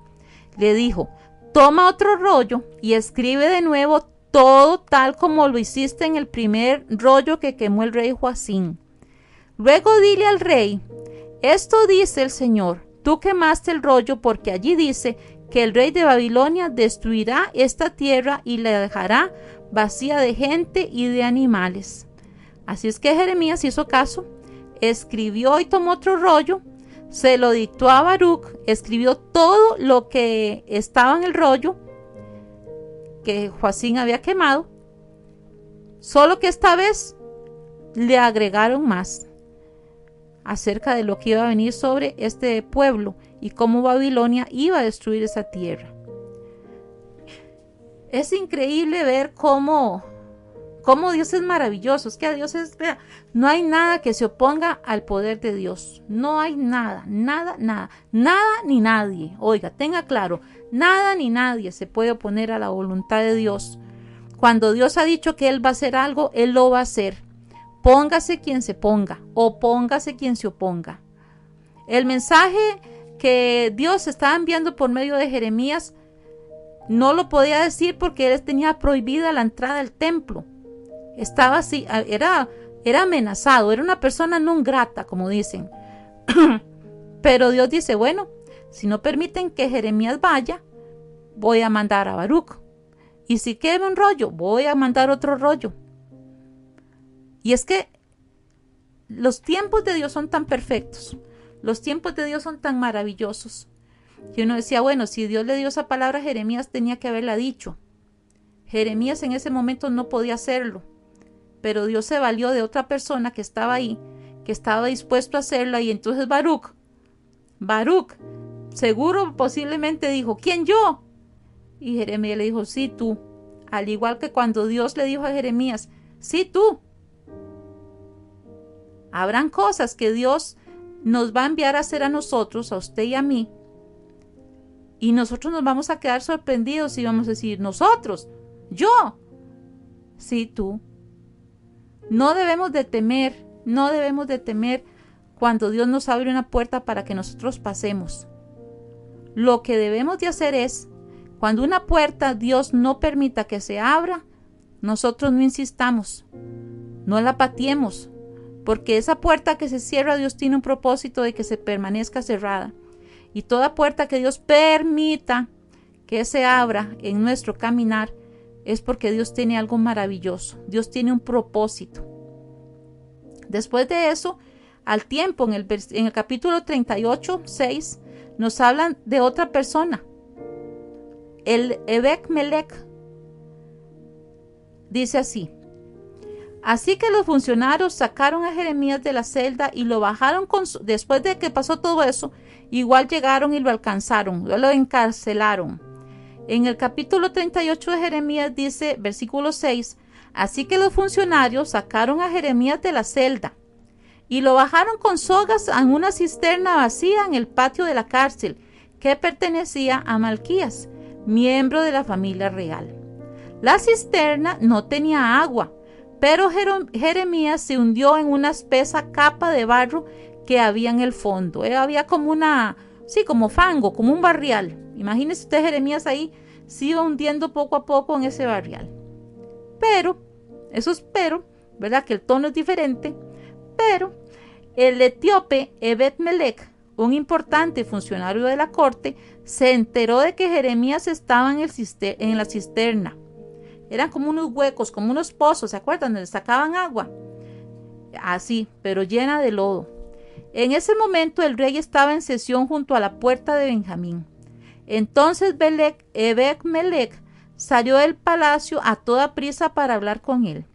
Le dijo, toma otro rollo y escribe de nuevo todo tal como lo hiciste en el primer rollo que quemó el rey Joacim. Luego dile al rey, esto dice el Señor, tú quemaste el rollo porque allí dice que el rey de Babilonia destruirá esta tierra y la dejará vacía de gente y de animales. Así es que Jeremías hizo caso, escribió y tomó otro rollo, se lo dictó a Baruc, escribió todo lo que estaba en el rollo que Joacim había quemado, solo que esta vez le agregaron más acerca de lo que iba a venir sobre este pueblo y cómo Babilonia iba a destruir esa tierra. Es increíble ver cómo Dios es maravilloso. Es que a Dios no hay nada que se oponga al poder de Dios. No hay nada ni nadie. Oiga, tenga claro, nada ni nadie se puede oponer a la voluntad de Dios. Cuando Dios ha dicho que Él va a hacer algo, Él lo va a hacer. Póngase quien se ponga, opóngase quien se oponga. El mensaje que Dios estaba enviando por medio de Jeremías no lo podía decir porque él tenía prohibida la entrada al templo. Estaba así, era amenazado, era una persona non grata, como dicen. Pero Dios dice, bueno, si no permiten que Jeremías vaya, voy a mandar a Baruc. Y si quema un rollo, voy a mandar otro rollo. Y es que los tiempos de Dios son tan perfectos, los tiempos de Dios son tan maravillosos. Y uno decía, bueno, si Dios le dio esa palabra a Jeremías, tenía que haberla dicho. Jeremías en ese momento no podía hacerlo, pero Dios se valió de otra persona que estaba ahí, que estaba dispuesto a hacerla, y entonces Baruc, seguro posiblemente dijo, ¿quién, yo? Y Jeremías le dijo, sí, tú. Al igual que cuando Dios le dijo a Jeremías, sí, tú. Habrán cosas que Dios nos va a enviar a hacer a nosotros, a usted y a mí, y nosotros nos vamos a quedar sorprendidos y vamos a decir, nosotros, yo, sí, tú. No debemos de temer cuando Dios nos abre una puerta para que nosotros pasemos. Lo que debemos de hacer es, cuando una puerta Dios no permita que se abra, nosotros no insistamos, no la pateemos, porque esa puerta que se cierra, Dios tiene un propósito de que se permanezca cerrada. Y toda puerta que Dios permita que se abra en nuestro caminar, es porque Dios tiene algo maravilloso. Dios tiene un propósito. Después de eso, al tiempo, en el capítulo 38, 6, nos hablan de otra persona. El Ebed-Melech dice así. Así que los funcionarios sacaron a Jeremías de la celda y lo bajaron después de que pasó todo eso, igual llegaron y lo alcanzaron, lo encarcelaron. En el capítulo 38 de Jeremías dice, versículo 6, así que los funcionarios sacaron a Jeremías de la celda y lo bajaron con sogas en una cisterna vacía en el patio de la cárcel que pertenecía a Malquías, miembro de la familia real. La cisterna no tenía agua, pero Jeremías se hundió en una espesa capa de barro que había en el fondo. Había como como fango, como un barrial. Imagínese usted, Jeremías ahí se iba hundiendo poco a poco en ese barrial. Pero, ¿verdad? Que el tono es diferente. Pero el etíope Ebed-Melech un importante funcionario de la corte, se enteró de que Jeremías estaba en la cisterna. Eran como unos huecos, como unos pozos, ¿se acuerdan? Donde sacaban agua. Así, pero llena de lodo. En ese momento el rey estaba en sesión junto a la puerta de Benjamín. Entonces Ebed-Melech salió del palacio a toda prisa para hablar con él.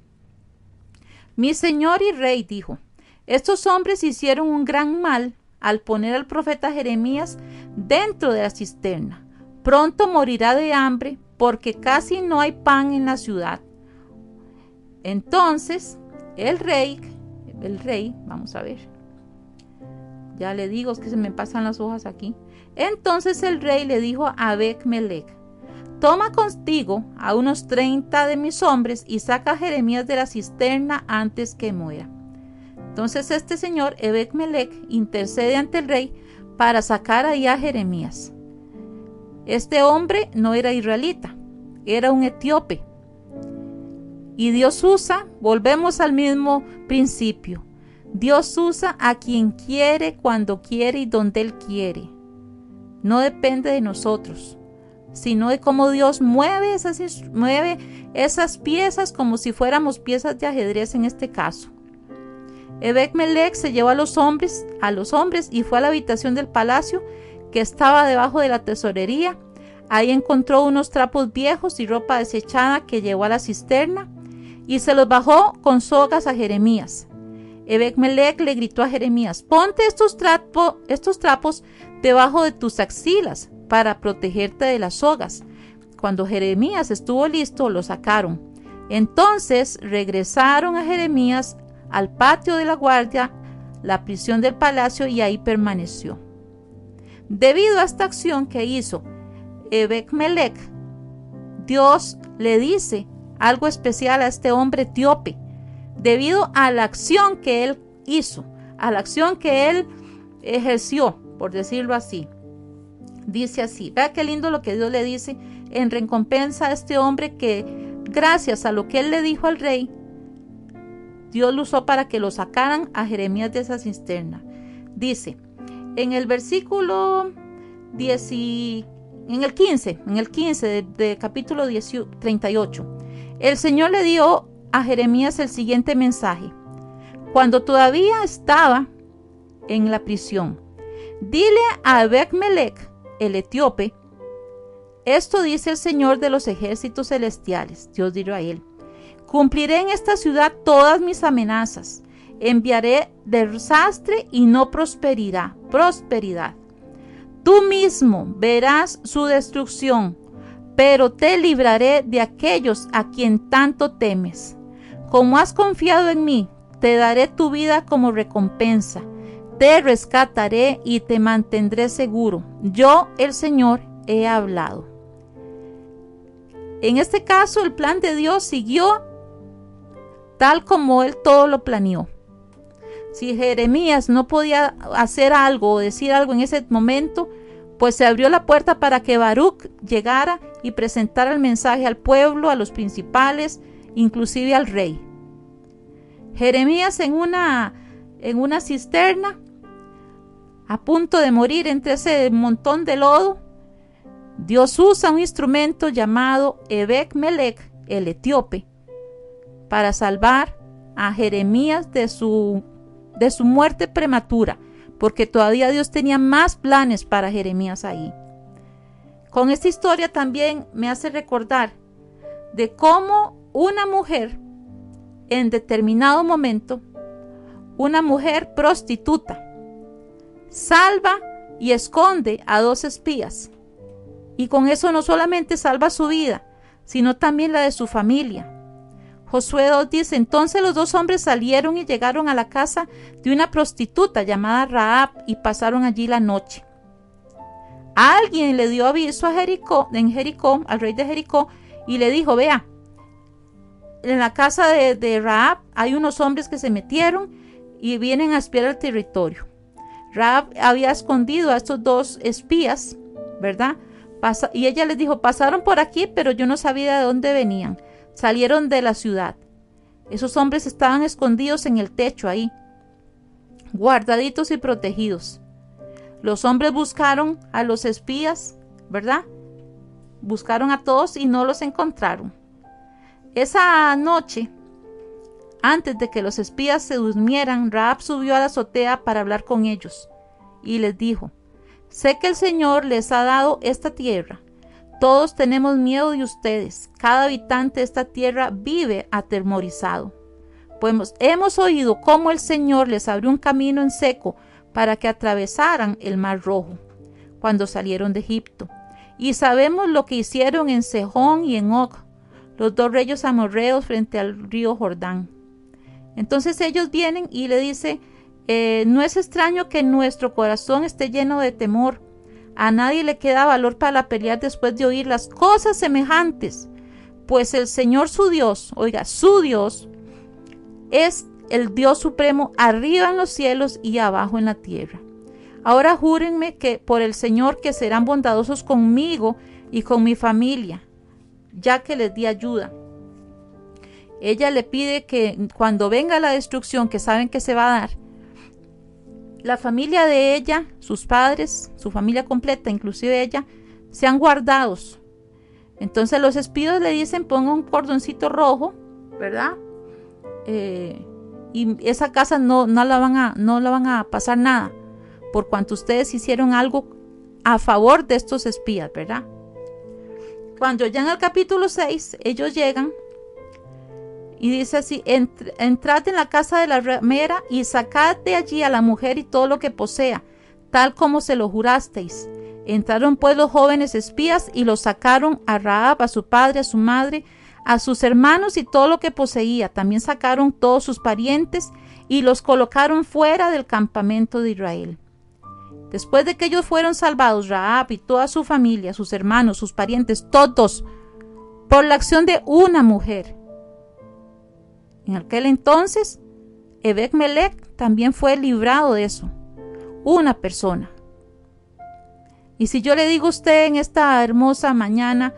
Mi señor y rey, dijo, estos hombres hicieron un gran mal al poner al profeta Jeremías dentro de la cisterna. Pronto morirá de hambre porque casi no hay pan en la ciudad. Entonces el rey, vamos a ver, ya le digo, es que se me pasan las hojas aquí. Entonces el rey le dijo a Ebed-Melech, toma contigo a unos 30 de mis hombres y saca a Jeremías de la cisterna antes que muera. Entonces este señor Ebed-Melech intercede ante el rey para sacar ahí a Jeremías. Este hombre no era israelita, era un etíope. Y Dios usa, volvemos al mismo principio, Dios usa a quien quiere, cuando quiere y donde Él quiere. No depende de nosotros, sino de cómo Dios mueve esas piezas como si fuéramos piezas de ajedrez en este caso. Ebed-Melech se llevó a los hombres y fue a la habitación del palacio que estaba debajo de la tesorería. Ahí encontró unos trapos viejos y ropa desechada que llevó a la cisterna y se los bajó con sogas a Jeremías. Ebed-Melech le gritó a Jeremías, ponte estos trapos debajo de tus axilas para protegerte de las sogas. Cuando Jeremías estuvo listo, lo sacaron. Entonces regresaron a Jeremías al patio de la guardia, la prisión del palacio, y ahí permaneció. Debido a esta acción que hizo Ebed-Melech, Dios le dice algo especial a este hombre etíope. Debido a la acción que él hizo, a la acción que él ejerció, por decirlo así. Dice así, vea qué lindo lo que Dios le dice en recompensa a este hombre que, gracias a lo que él le dijo al rey, Dios lo usó para que lo sacaran a Jeremías de esa cisterna. Dice, en el versículo 15 de capítulo 38, el Señor le dio a Jeremías el siguiente mensaje. Cuando todavía estaba en la prisión, dile a Ebed-Melech, el etíope, esto dice el Señor de los ejércitos celestiales. Dios dijo a él, cumpliré en esta ciudad todas mis amenazas, enviaré desastre y no prosperidad. Tú mismo verás su destrucción, pero te libraré de aquellos a quien tanto temes. Como has confiado en mí, te daré tu vida como recompensa. Te rescataré y te mantendré seguro. Yo, el Señor, he hablado. En este caso, el plan de Dios siguió tal como Él todo lo planeó. Si Jeremías no podía hacer algo o decir algo en ese momento, pues se abrió la puerta para que Baruch llegara y presentara el mensaje al pueblo, a los principales, inclusive al rey. Jeremías en una cisterna, a punto de morir entre ese montón de lodo, Dios usa un instrumento llamado Ebed-Melech, el etíope, para salvar a Jeremías de su muerte prematura, porque todavía Dios tenía más planes para Jeremías ahí. Con esta historia también me hace recordar de cómo una mujer, en determinado momento, una mujer prostituta, salva y esconde a 2 espías. Y con eso no solamente salva su vida, sino también la de su familia. Josué 2 dice, entonces los 2 hombres salieron y llegaron a la casa de una prostituta llamada Rahab y pasaron allí la noche. Alguien le dio aviso en Jericó, al rey de Jericó, y le dijo, vea, en la casa de Rahab hay unos hombres que se metieron y vienen a espiar el territorio. Rahab había escondido a estos 2 espías, ¿verdad? Y ella les dijo, pasaron por aquí, pero yo no sabía de dónde venían. Salieron de la ciudad. Esos hombres estaban escondidos en el techo ahí, guardaditos y protegidos. Los hombres buscaron a los espías, ¿verdad? Buscaron a todos y no los encontraron. Esa noche, antes de que los espías se durmieran, Rahab subió a la azotea para hablar con ellos y les dijo: sé que el Señor les ha dado esta tierra. Todos tenemos miedo de ustedes. Cada habitante de esta tierra vive atemorizado. Pues hemos oído cómo el Señor les abrió un camino en seco para que atravesaran el Mar Rojo cuando salieron de Egipto. Y sabemos lo que hicieron en Sejón y en Og, los dos reyes amorreos frente al río Jordán. Entonces ellos vienen y le dicen: no es extraño que nuestro corazón esté lleno de temor. A nadie le queda valor para pelear después de oír las cosas semejantes, pues el Señor su Dios, oiga, su Dios, es el Dios supremo arriba en los cielos y abajo en la tierra. Ahora júrenme que por el Señor que serán bondadosos conmigo y con mi familia, ya que les di ayuda. Ella le pide que cuando venga la destrucción que saben que se va a dar, la familia de ella, sus padres, su familia completa, inclusive ella, sean guardados. Entonces los espías le dicen: ponga un cordoncito rojo, ¿verdad? Y esa casa no la van a pasar nada, por cuanto ustedes hicieron algo a favor de estos espías, ¿verdad? Cuando ya en el capítulo 6, ellos llegan y dice así: entrad en la casa de la ramera y sacad de allí a la mujer y todo lo que posea, tal como se lo jurasteis. Entraron pues los jóvenes espías y los sacaron a Rahab, a su padre, a su madre, a sus hermanos y todo lo que poseía. También sacaron todos sus parientes y los colocaron fuera del campamento de Israel. Después de que ellos fueron salvados, Rahab y toda su familia, sus hermanos, sus parientes, todos, por la acción de una mujer. En aquel entonces, Ebed-Melech también fue librado de eso. Una persona. Y si yo le digo a usted en esta hermosa mañana,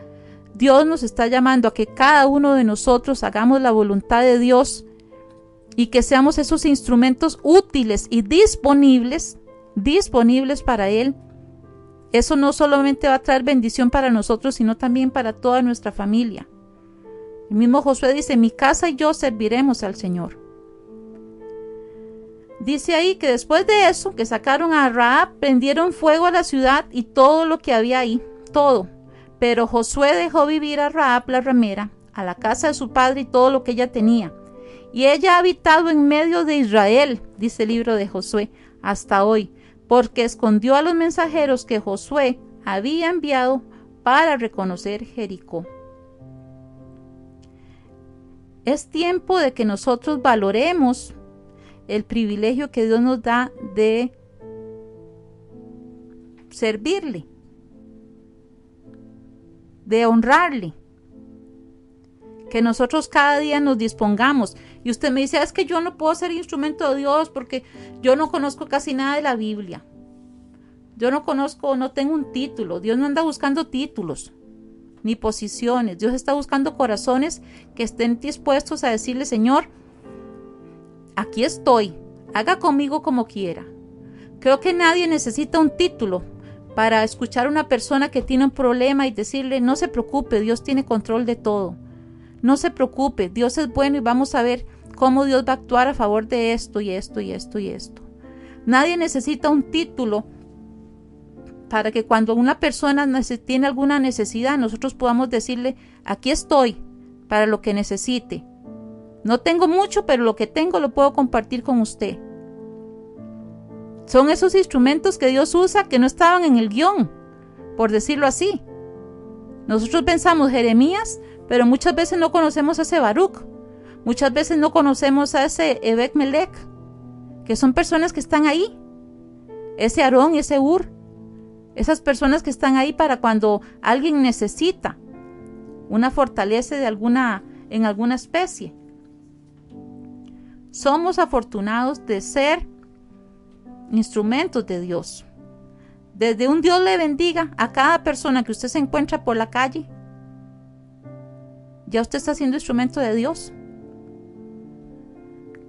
Dios nos está llamando a que cada uno de nosotros hagamos la voluntad de Dios y que seamos esos instrumentos útiles y disponibles para Él. Eso no solamente va a traer bendición para nosotros, sino también para toda nuestra familia. El mismo Josué dice: mi casa y yo serviremos al Señor. Dice ahí que después de eso, que sacaron a Rahab, prendieron fuego a la ciudad y todo lo que había ahí, todo. Pero Josué dejó vivir a Rahab la ramera, a la casa de su padre y todo lo que ella tenía. Y ella ha habitado en medio de Israel, dice el libro de Josué, hasta hoy, porque escondió a los mensajeros que Josué había enviado para reconocer Jericó. Es tiempo de que nosotros valoremos el privilegio que Dios nos da de servirle, de honrarle. Que nosotros cada día nos dispongamos. Y usted me dice: es que yo no puedo ser instrumento de Dios porque yo no conozco casi nada de la Biblia. Yo no tengo un título. Dios no anda buscando títulos ni posiciones. Dios está buscando corazones que estén dispuestos a decirle: Señor, aquí estoy, haga conmigo como quiera. Creo que nadie necesita un título para escuchar a una persona que tiene un problema y decirle: no se preocupe, Dios tiene control de todo. No se preocupe, Dios es bueno y vamos a ver cómo Dios va a actuar a favor de esto y esto y esto y esto. Nadie necesita un título para que cuando una persona tiene alguna necesidad, nosotros podamos decirle: aquí estoy para lo que necesite. No tengo mucho, pero lo que tengo lo puedo compartir con usted. Son esos instrumentos que Dios usa que no estaban en el guión, por decirlo así. Nosotros pensamos Jeremías, pero muchas veces no conocemos a ese Baruch. Muchas veces no conocemos a ese Ebed-Melech, que son personas que están ahí. Ese Aarón, ese Ur. Esas personas que están ahí para cuando alguien necesita una fortaleza en alguna especie. Somos afortunados de ser instrumentos de Dios. Desde un Dios le bendiga a cada persona que usted se encuentra por la calle. Ya usted está siendo instrumento de Dios.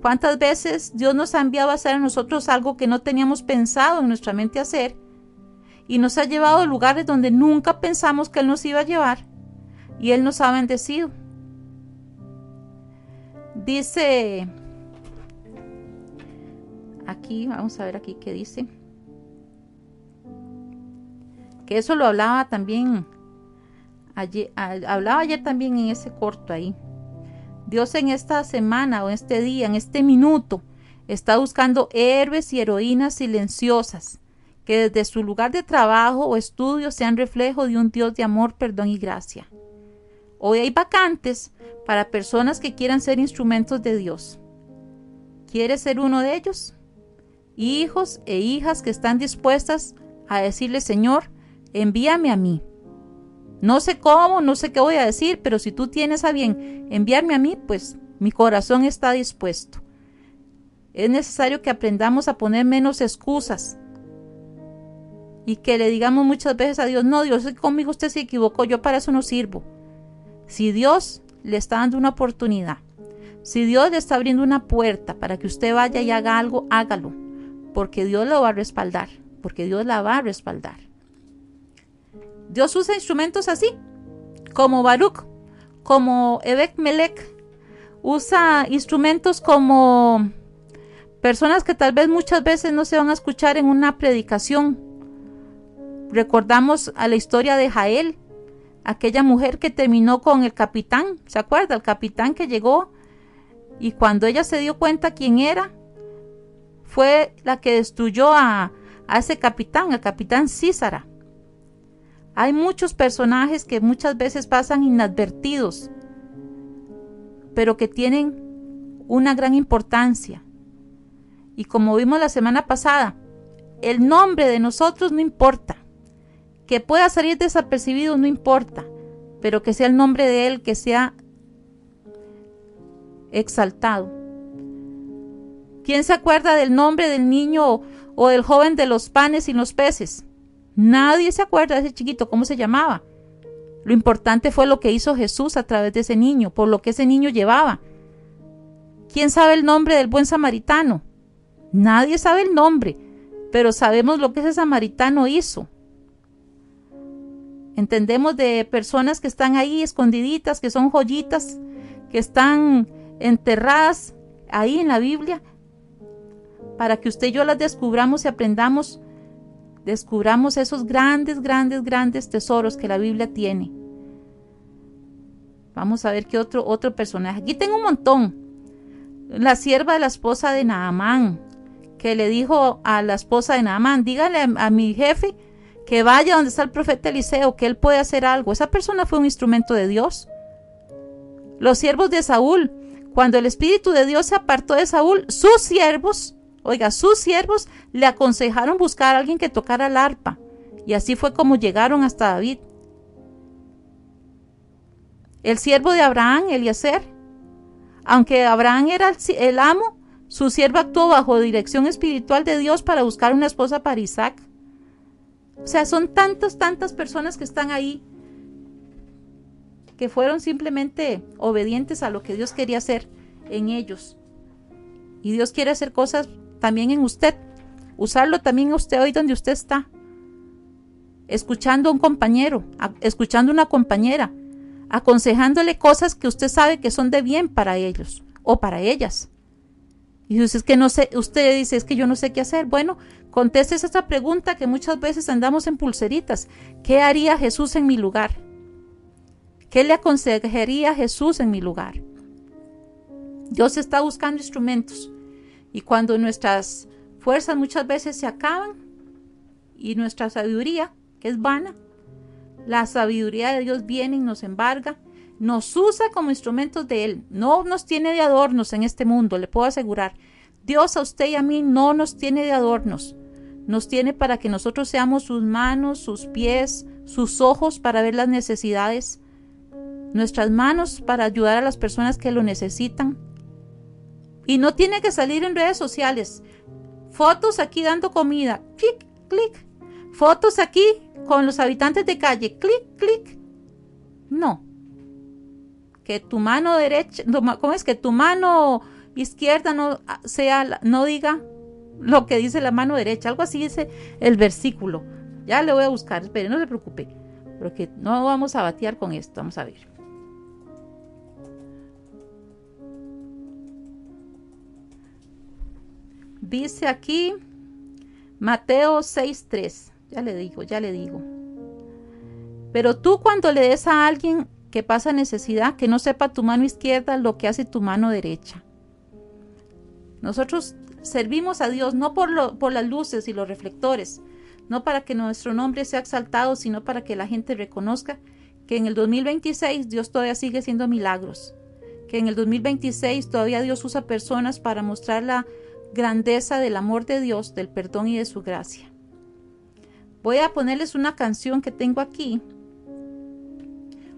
¿Cuántas veces Dios nos ha enviado a hacer a nosotros algo que no teníamos pensado en nuestra mente hacer? y nos ha llevado a lugares donde nunca pensamos que Él nos iba a llevar, y Él nos ha bendecido. Dice aquí, vamos a ver aquí qué dice, que eso lo hablaba también ayer, hablaba ayer también en ese corto ahí. Dios en esta semana o en este día, en este minuto, está buscando héroes y heroínas silenciosas que desde su lugar de trabajo o estudio sean reflejo de un Dios de amor, perdón y gracia. Hoy hay vacantes para personas que quieran ser instrumentos de Dios. ¿Quieres ser uno de ellos? Hijos e hijas que están dispuestas a decirle: Señor, envíame a mí. No sé cómo, no sé qué voy a decir, pero si tú tienes a bien enviarme a mí, pues mi corazón está dispuesto. Es necesario que aprendamos a poner menos excusas y que le digamos muchas veces a Dios: no, Dios, conmigo usted se equivocó, yo para eso no sirvo. Si Dios le está dando una oportunidad, si Dios le está abriendo una puerta para que usted vaya y haga algo, hágalo, porque Dios lo va a respaldar, porque Dios la va a respaldar. Dios usa instrumentos así, como Baruch, como Ebed-Melech, usa instrumentos como personas que tal vez muchas veces no se van a escuchar en una predicación. Recordamos a la historia de Jael, aquella mujer que terminó con el capitán, ¿se acuerda? El capitán que llegó y cuando ella se dio cuenta quién era, fue la que destruyó a ese capitán, al capitán Sísara. Hay muchos personajes que muchas veces pasan inadvertidos, pero que tienen una gran importancia. Y como vimos la semana pasada, el nombre de nosotros no importa. Que pueda salir desapercibido no importa, pero que sea el nombre de Él, que sea exaltado. ¿Quién se acuerda del nombre del niño o del joven de los panes y los peces? Nadie se acuerda de ese chiquito, ¿cómo se llamaba? Lo importante fue lo que hizo Jesús a través de ese niño, por lo que ese niño llevaba. ¿Quién sabe el nombre del buen samaritano? Nadie sabe el nombre, pero sabemos lo que ese samaritano hizo. Entendemos de personas que están ahí escondiditas, que son joyitas, que están enterradas ahí en la Biblia, para que usted y yo las descubramos y descubramos esos grandes, grandes, grandes tesoros que la Biblia tiene. Vamos a ver qué otro personaje. Aquí tengo un montón. La sierva de la esposa de Naamán, que le dijo a la esposa de Naamán: dígale a mi jefe que vaya donde está el profeta Eliseo, que él puede hacer algo. Esa persona fue un instrumento de Dios. Los siervos de Saúl, cuando el Espíritu de Dios se apartó de Saúl, sus siervos le aconsejaron buscar a alguien que tocara el arpa. Y así fue como llegaron hasta David. El siervo de Abraham, Eliezer, aunque Abraham era el amo, su siervo actuó bajo dirección espiritual de Dios para buscar una esposa para Isaac. O sea, son tantas personas que están ahí, que fueron simplemente obedientes a lo que Dios quería hacer en ellos. Y Dios quiere hacer cosas también en usted, usarlo también a usted hoy donde usted está, escuchando a un compañero, escuchando a una compañera, aconsejándole cosas que usted sabe que son de bien para ellos o para ellas. Y usted dice: es que yo no sé qué hacer. Bueno, contestes esta pregunta que muchas veces andamos en pulseritas. ¿Qué haría Jesús en mi lugar? ¿Qué le aconsejaría Jesús en mi lugar? Dios está buscando instrumentos. Y cuando nuestras fuerzas muchas veces se acaban y nuestra sabiduría, que es vana, la sabiduría de Dios viene y nos embarga, nos usa como instrumentos de Él. No nos tiene de adornos en este mundo, le puedo asegurar. Dios a usted y a mí no nos tiene de adornos. Nos tiene para que nosotros seamos sus manos, sus pies, sus ojos para ver las necesidades, nuestras manos para ayudar a las personas que lo necesitan. Y no tiene que salir en redes sociales. Fotos aquí dando comida, clic, clic. Fotos aquí con los habitantes de calle, clic, clic. No. Que tu mano derecha, ¿cómo es? Que tu mano izquierda no diga lo que dice la mano derecha. Algo así dice el versículo. Ya le voy a buscar, espere, no se preocupe, porque no vamos a batear con esto. Vamos a ver. Dice aquí Mateo 6:3. Ya le digo. Pero tú, cuando le des a alguien que pasa necesidad, que no sepa tu mano izquierda lo que hace tu mano derecha. Nosotros servimos a Dios no por las luces y los reflectores, no para que nuestro nombre sea exaltado, sino para que la gente reconozca que en el 2026 Dios todavía sigue haciendo milagros, que en el 2026 todavía Dios usa personas para mostrar la grandeza del amor de Dios, del perdón y de su gracia. Voy a ponerles una canción que tengo aquí.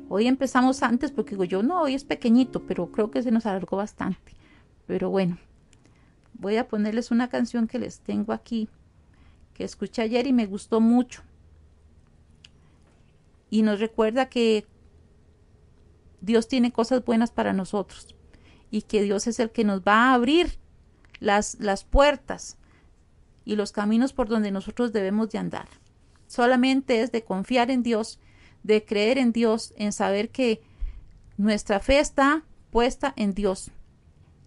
Hoy empezamos antes porque digo yo, no, hoy es pequeñito, pero creo que se nos alargó bastante. Pero bueno, voy a ponerles una canción que les tengo aquí, que escuché ayer y me gustó mucho. Y nos recuerda que Dios tiene cosas buenas para nosotros y que Dios es el que nos va a abrir las puertas y los caminos por donde nosotros debemos de andar. Solamente es de confiar en Dios, de creer en Dios, en saber que nuestra fe está puesta en Dios.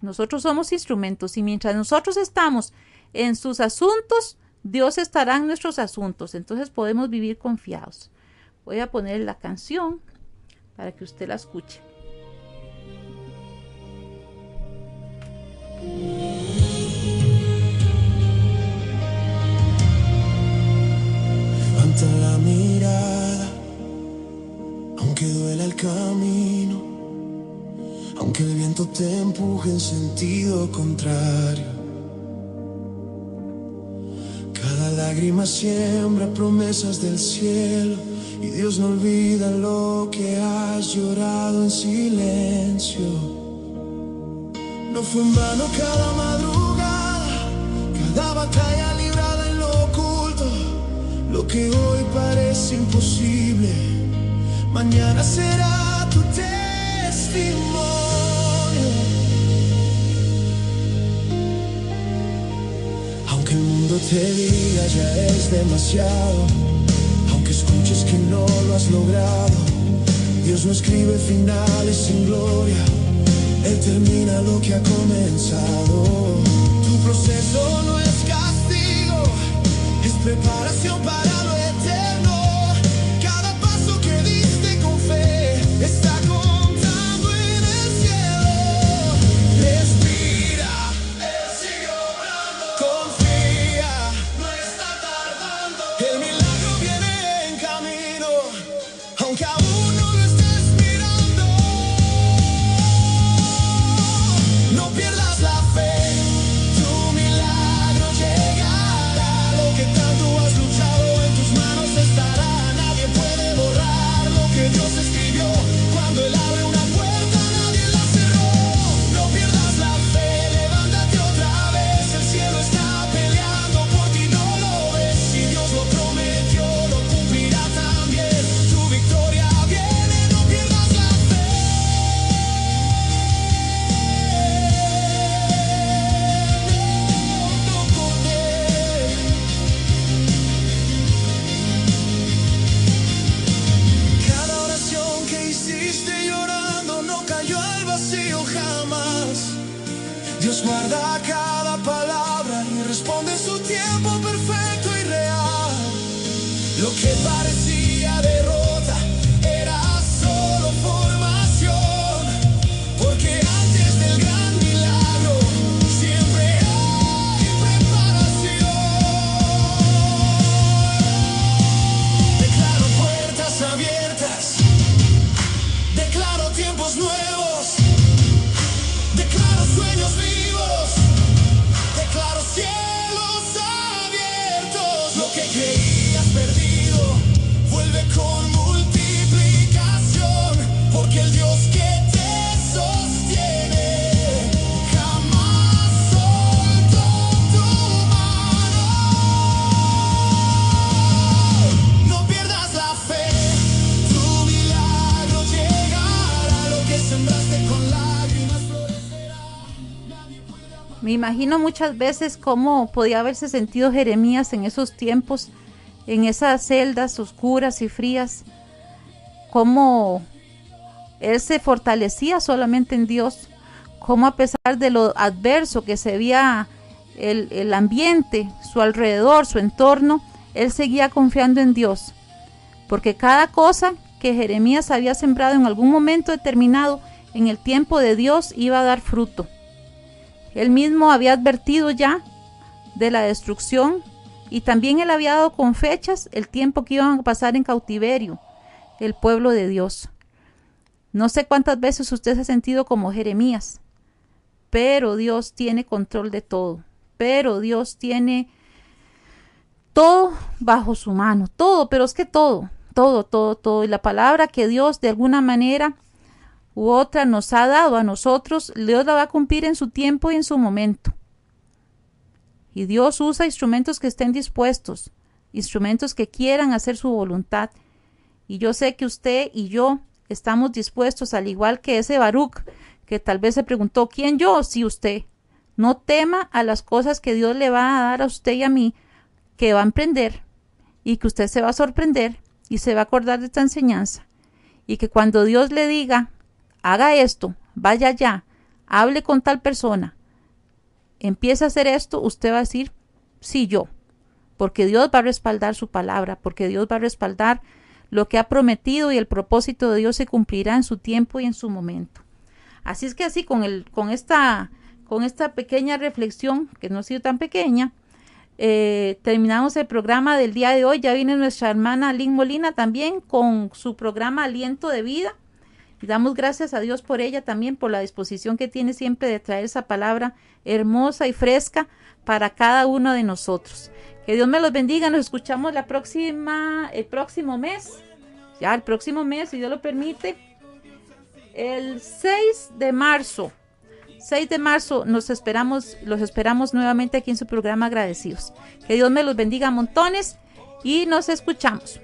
Nosotros somos instrumentos y mientras nosotros estamos en sus asuntos, Dios estará en nuestros asuntos. Entonces podemos vivir confiados. Voy a poner la canción para que usted la escuche. Levanta la mirada, aunque duela el camino, aunque el viento te empuje en sentido contrario. Cada lágrima siembra promesas del cielo y Dios no olvida lo que has llorado en silencio. No fue en vano cada madrugada, cada batalla librada en lo oculto. Lo que hoy parece imposible, mañana será tu testimonio. Aunque el mundo te diga ya es demasiado, aunque escuches que no lo has logrado, Dios no escribe finales sin gloria, Él termina lo que ha comenzado. Tu proceso no es castigo, es preparación para lo eterno. Cada paso que diste con fe está contando en el cielo. Respira, Él sigue obrando. Confía, no está tardando. El milagro viene en camino, aunque aún no lo estés mirando. No pierdas la fe, tu milagro llegará. Lo que tanto has luchado en tus manos estará. Nadie puede borrar lo que Dios escribió. Cuando Él abre una puerta, nadie la cerró. No pierdas la fe, levántate otra vez. El cielo está peleando por ti, no lo ves. Si Dios lo prometió, lo cumplirá también. Tu victoria viene, no pierdas la fe. No con Él. Cada oración que hiciste llorando no cayó al vacío jamás. Dios guarda cada palabra y responde en su tiempo perfecto y real. Lo que parecía derrota era solo formación, porque antes del gran milagro siempre hay preparación. Declaro puertas abiertas, declaro tiempos nuevos, declaro sueños vivos, declaro cielos abiertos. Lo que creías perdido vuelve con multiplicación, porque el Dios que te sostiene jamás soltó tu mano. No pierdas la fe, tu milagro llegará. Lo que sembraste con lágrimas florecerá. Me imagino muchas veces cómo podía haberse sentido Jeremías en esos tiempos en esas celdas oscuras y frías, cómo él se fortalecía solamente en Dios, cómo a pesar de lo adverso que se veía el ambiente, su alrededor, su entorno, él seguía confiando en Dios, porque cada cosa que Jeremías había sembrado en algún momento determinado, en el tiempo de Dios iba a dar fruto. Él mismo había advertido ya de la destrucción, y también él había dado con fechas el tiempo que iban a pasar en cautiverio el pueblo de Dios. No sé cuántas veces usted se ha sentido como Jeremías, pero Dios tiene control de todo, pero Dios tiene todo bajo su mano, todo, pero es que todo, y la palabra que Dios de alguna manera u otra nos ha dado a nosotros, Dios la va a cumplir en su tiempo y en su momento. Y Dios usa instrumentos que estén dispuestos, instrumentos que quieran hacer su voluntad. Y yo sé que usted y yo estamos dispuestos, al igual que ese Baruch, que tal vez se preguntó, ¿quién yo? Sí, usted. No tema a las cosas que Dios le va a dar a usted y a mí, que va a emprender, y que usted se va a sorprender y se va a acordar de esta enseñanza. Y que cuando Dios le diga, haga esto, vaya allá, hable con tal persona, empieza a hacer esto, usted va a decir, sí, yo, porque Dios va a respaldar su palabra, porque Dios va a respaldar lo que ha prometido, y el propósito de Dios se cumplirá en su tiempo y en su momento. Así es que así con esta pequeña reflexión, que no ha sido tan pequeña, terminamos el programa del día de hoy. Ya viene nuestra hermana Lynn Molina también con su programa Aliento de Vida. Y damos gracias a Dios por ella también, por la disposición que tiene siempre de traer esa palabra hermosa y fresca para cada uno de nosotros. Que Dios me los bendiga. Nos escuchamos el próximo mes, si Dios lo permite, el 6 de marzo. 6 de marzo los esperamos nuevamente aquí en su programa Agradecidos. Que Dios me los bendiga montones y nos escuchamos.